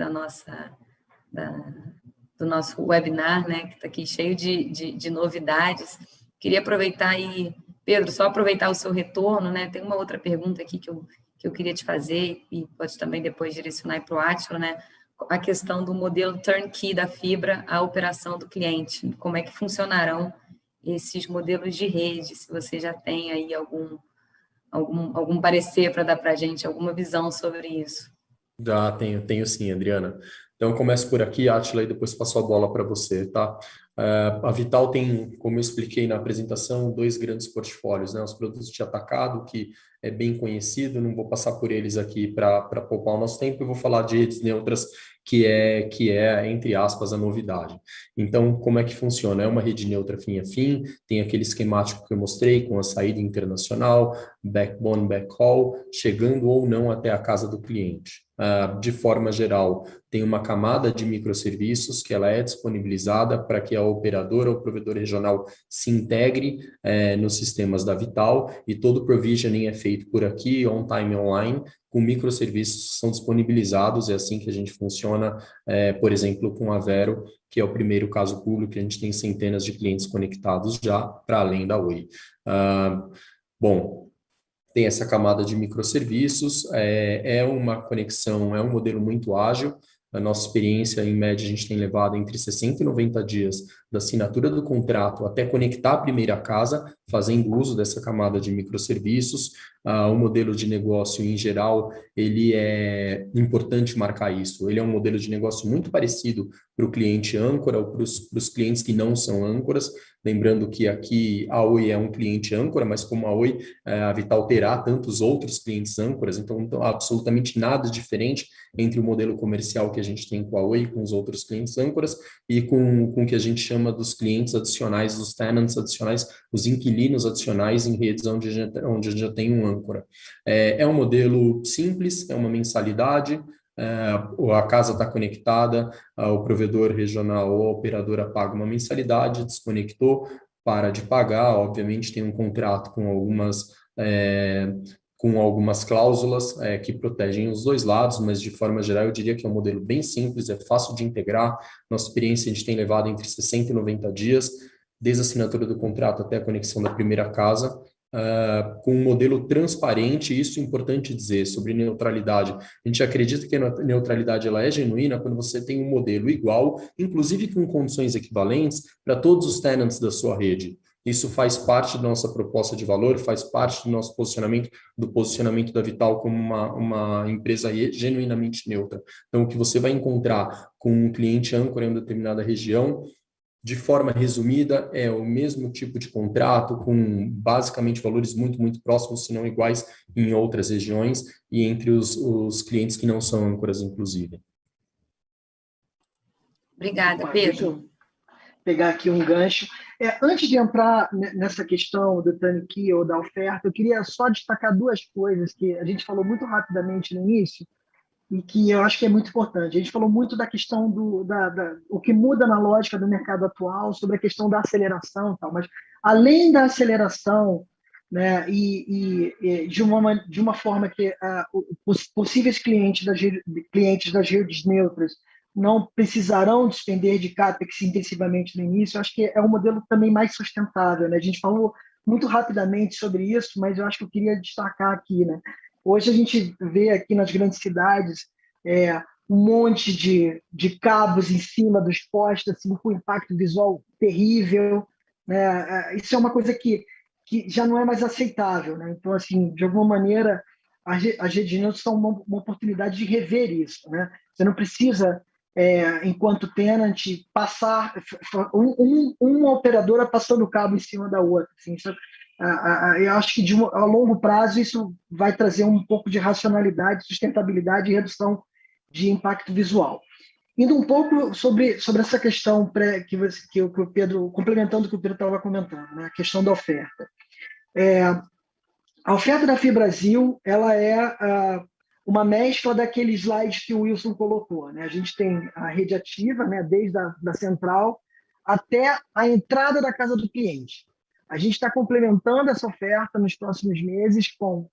do nosso webinar, né, que está aqui cheio de novidades. Queria aproveitar e, Pedro, só aproveitar o seu retorno, né? Tem uma outra pergunta aqui que eu queria te fazer e pode também depois direcionar para o Átila, né? A questão do modelo turnkey da fibra à operação do cliente. Como é que funcionarão esses modelos de rede? Se você já tem aí algum parecer para dar para a gente, alguma visão sobre isso. Tenho sim, Adriana. Então, eu começo por aqui, Átila, e depois passo a bola para você, tá? A Vital tem, como eu expliquei na apresentação, 2 grandes portfólios, né? Os produtos de atacado, que é bem conhecido, não vou passar por eles aqui para poupar o nosso tempo, eu vou falar de redes neutras, que é, entre aspas, a novidade. Então, como é que funciona? É uma rede neutra fim a fim, tem aquele esquemático que eu mostrei, com a saída internacional, backbone, backhaul, chegando ou não até a casa do cliente. De forma geral, tem uma camada de microserviços que ela é disponibilizada para que a operadora ou provedor regional se integre nos sistemas da Vital, e todo o provisioning é feito por aqui, on-time, online, com microserviços que são disponibilizados. É assim que a gente funciona, por exemplo, com a Vero, que é o primeiro caso público, que a gente tem centenas de clientes conectados já, para além da Oi. Bom, tem essa camada de microserviços, é uma conexão, é um modelo muito ágil. A nossa experiência, em média, a gente tem levado entre 60 e 90 dias da assinatura do contrato até conectar a primeira casa, fazendo uso dessa camada de microserviços. O modelo de negócio, em geral, ele é importante marcar isso. Ele é um modelo de negócio muito parecido para o cliente âncora ou para os clientes que não são âncoras. Lembrando que aqui a Oi é um cliente âncora, mas como a Oi, a Vital terá tantos outros clientes âncoras, então absolutamente nada diferente entre o modelo comercial que a gente tem com a Oi, com os outros clientes âncoras, e com o que a gente chama dos clientes adicionais, dos tenants adicionais, os inquilinos adicionais em redes onde a gente já tem um âncora. É um modelo simples, é uma mensalidade, a casa está conectada, o provedor regional ou a operadora paga uma mensalidade, desconectou, para de pagar, obviamente tem um contrato com algumas cláusulas que protegem os dois lados, mas de forma geral eu diria que é um modelo bem simples, é fácil de integrar. Nossa experiência, a gente tem levado entre 60 e 90 dias, desde a assinatura do contrato até a conexão da primeira casa, com um modelo transparente. Isso é importante dizer sobre neutralidade. A gente acredita que a neutralidade ela é genuína quando você tem um modelo igual, inclusive com condições equivalentes, para todos os tenants da sua rede. Isso faz parte da nossa proposta de valor, faz parte do nosso posicionamento, do posicionamento da Vital como uma empresa genuinamente neutra. Então, o que você vai encontrar com um cliente âncora em uma determinada região de forma resumida, é o mesmo tipo de contrato, com basicamente valores muito, muito próximos, se não iguais, em outras regiões e entre os clientes que não são âncoras, inclusive. Obrigada, Pedro. Deixa eu pegar aqui um gancho. Antes de entrar nessa questão do turnkey ou da oferta, eu queria só destacar duas coisas que a gente falou muito rapidamente no início e que eu acho que é muito importante. A gente falou muito da questão o que muda na lógica do mercado atual, sobre a questão da aceleração e tal, mas além da aceleração, né, e de uma forma que os possíveis clientes das redes neutras não precisarão despender de CAPEX intensivamente no início, eu acho que é um modelo também mais sustentável, né? A gente falou muito rapidamente sobre isso, mas eu acho que eu queria destacar aqui, né? Hoje a gente vê aqui nas grandes cidades um monte de cabos em cima dos postes, assim, com impacto visual terrível, né? Isso é uma coisa que já não é mais aceitável, né? Então, assim, de alguma maneira, as redes neutras são uma oportunidade de rever isso, né? Você não precisa, enquanto tenant, passar uma operadora passando o cabo em cima da outra. Assim, isso, eu acho que a longo prazo isso vai trazer um pouco de racionalidade, sustentabilidade e redução de impacto visual. Indo um pouco sobre essa questão que o Pedro, complementando o que o Pedro estava comentando, né, a questão da oferta. A oferta da FiBrasil, ela é uma mescla daqueles slides que o Wilson colocou, né? A gente tem a rede ativa, né, desde a central até a entrada da casa do cliente. A gente está complementando essa oferta nos próximos meses com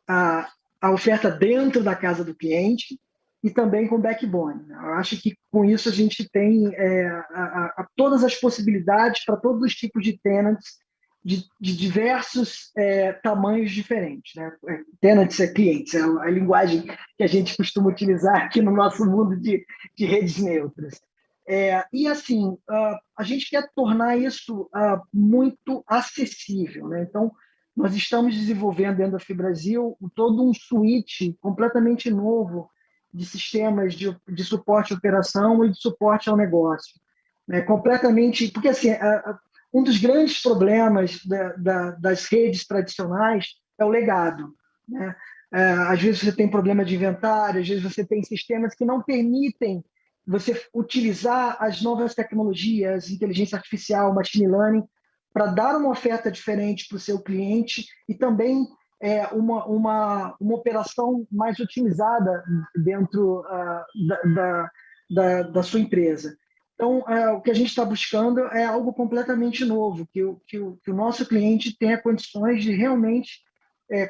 a oferta dentro da casa do cliente e também com backbone. Eu acho que com isso a gente tem todas as possibilidades para todos os tipos de tenants de diversos tamanhos diferentes, né? Tenants clientes, é a linguagem que a gente costuma utilizar aqui no nosso mundo de redes neutras. E assim, a gente quer tornar isso muito acessível, né? Então, nós estamos desenvolvendo dentro da FiBrasil todo um suíte completamente novo de sistemas de suporte à operação e de suporte ao negócio, né? Completamente, porque assim, um dos grandes problemas das redes tradicionais é o legado, né? Às vezes você tem problema de inventário, às vezes você tem sistemas que não permitem você utilizar as novas tecnologias, inteligência artificial, machine learning, para dar uma oferta diferente para o seu cliente e também uma operação mais otimizada dentro da sua empresa. Então, o que a gente está buscando é algo completamente novo, que o nosso cliente tenha condições de realmente,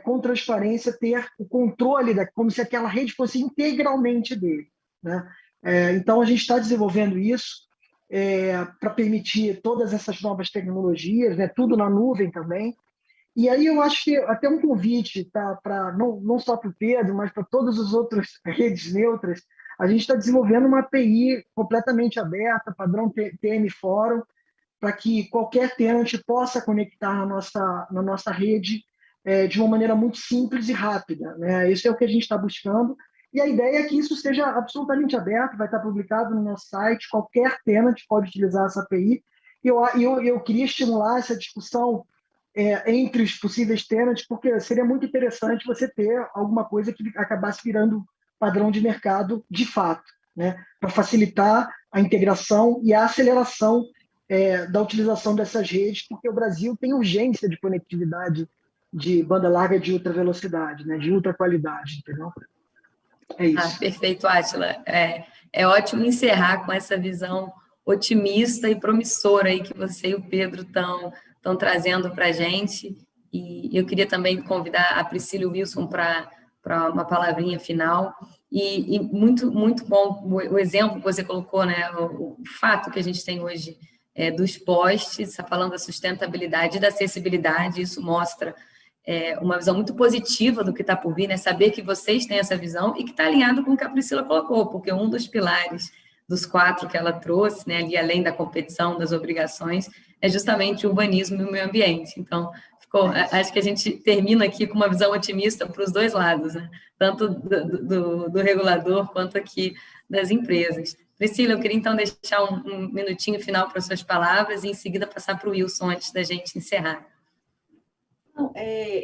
com transparência, ter o controle, como se aquela rede fosse integralmente dele, né? Então, a gente está desenvolvendo isso para permitir todas essas novas tecnologias, né? Tudo na nuvem também. E aí eu acho que até um convite, tá, para não só para o Pedro, mas para todas as outras redes neutras. A gente está desenvolvendo uma API completamente aberta, padrão TM Forum, para que qualquer tenant possa conectar na nossa rede de uma maneira muito simples e rápida, né? Isso é o que a gente está buscando. E a ideia é que isso seja absolutamente aberto, vai estar publicado no nosso site, qualquer tenant pode utilizar essa API. E eu queria estimular essa discussão entre os possíveis tenants, porque seria muito interessante você ter alguma coisa que acabasse virando padrão de mercado de fato, né? Para facilitar a integração e a aceleração da utilização dessas redes, porque o Brasil tem urgência de conectividade de banda larga de ultra velocidade, né? De ultra qualidade, entendeu? É isso. Perfeito, Átila. É ótimo encerrar com essa visão otimista e promissora aí que você e o Pedro estão trazendo para a gente. E eu queria também convidar a Priscila e o Wilson para uma palavrinha final. E muito, muito bom o exemplo que você colocou, né? O fato que a gente tem hoje dos postes, falando da sustentabilidade e da acessibilidade, isso mostra uma visão muito positiva do que está por vir, né? Saber que vocês têm essa visão e que está alinhado com o que a Priscila colocou, porque um dos pilares dos 4 que ela trouxe, né, ali além da competição, das obrigações, é justamente o urbanismo e o meio ambiente. Então, acho que a gente termina aqui com uma visão otimista para os dois lados, né? Tanto do regulador quanto aqui das empresas. Priscila, eu queria então deixar um minutinho final para as suas palavras e em seguida passar para o Wilson antes da gente encerrar.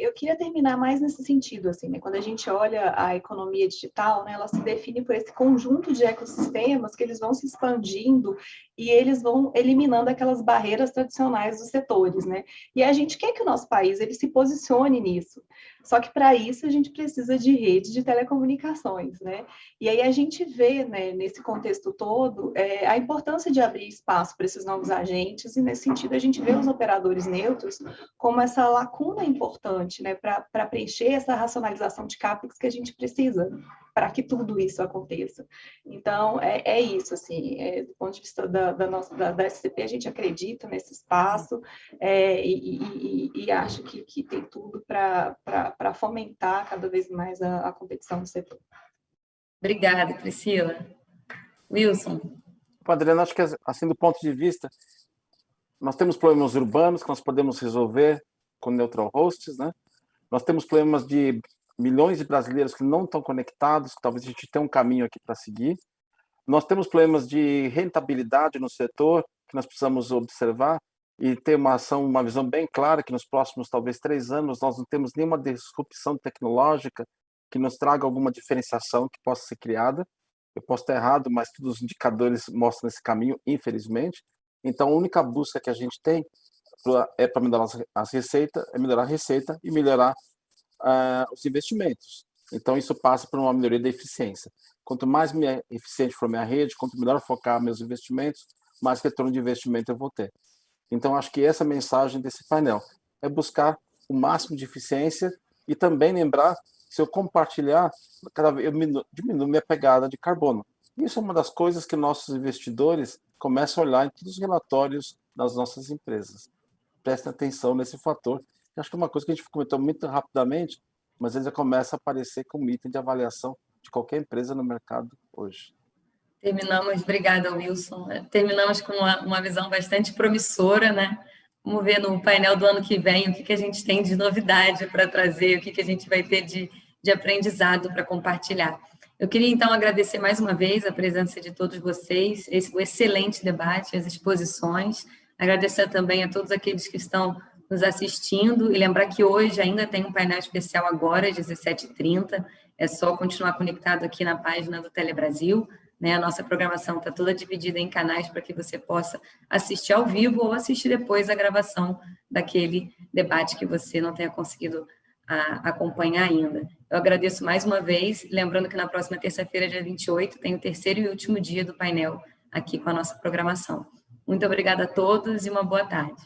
Eu queria terminar mais nesse sentido, assim, né? Quando a gente olha a economia digital, né, ela se define por esse conjunto de ecossistemas que eles vão se expandindo e eles vão eliminando aquelas barreiras tradicionais dos setores, né? E a gente quer que o nosso país ele se posicione nisso. Só que para isso a gente precisa de rede de telecomunicações, né? E aí a gente vê, né, nesse contexto todo, a importância de abrir espaço para esses novos agentes e nesse sentido a gente vê os operadores neutros como essa lacuna importante, né, para preencher essa racionalização de CAPEX que a gente precisa para que tudo isso aconteça. Então, é isso, assim, do ponto de vista da SCP, a gente acredita nesse espaço e acha que tem tudo para fomentar cada vez mais a competição no setor. Obrigada, Priscila. Wilson. Adriana, acho que, assim, do ponto de vista, nós temos problemas urbanos que nós podemos resolver com neutral hosts, né? Nós temos problemas de milhões de brasileiros que não estão conectados, que talvez a gente tenha um caminho aqui para seguir. Nós temos problemas de rentabilidade no setor, que nós precisamos observar e ter uma visão bem clara que nos próximos, talvez, 3 anos, nós não temos nenhuma disrupção tecnológica que nos traga alguma diferenciação que possa ser criada. Eu posso estar errado, mas todos os indicadores mostram esse caminho, infelizmente. Então, a única busca que a gente tem é para melhorar as receitas, melhorar a receita e melhorar os investimentos. Então, isso passa por uma melhoria da eficiência. Quanto mais eficiente for minha rede, quanto melhor focar meus investimentos, mais retorno de investimento eu vou ter. Então, acho que essa mensagem desse painel é buscar o máximo de eficiência e também lembrar, se eu compartilhar, eu diminuo minha pegada de carbono. Isso é uma das coisas que nossos investidores começam a olhar em todos os relatórios das nossas empresas. Prestem atenção nesse fator. Eu acho que é uma coisa que a gente comentou muito rapidamente, mas ele já começa a aparecer como item de avaliação de qualquer empresa no mercado hoje. Obrigada, Wilson. Terminamos com uma visão bastante promissora, né? Vamos ver no painel do ano que vem o que a gente tem de novidade para trazer, o que a gente vai ter de aprendizado para compartilhar. Eu queria, então, agradecer mais uma vez a presença de todos vocês, o excelente debate, as exposições. Agradecer também a todos aqueles que estão nos assistindo e lembrar que hoje ainda tem um painel especial agora, às 17h30. É só continuar conectado aqui na página do Telebrasil, né? A nossa programação está toda dividida em canais para que você possa assistir ao vivo ou assistir depois a gravação daquele debate que você não tenha conseguido acompanhar ainda. Eu agradeço mais uma vez, lembrando que na próxima terça-feira, dia 28, tem o terceiro e último dia do painel aqui com a nossa programação. Muito obrigada a todos e uma boa tarde.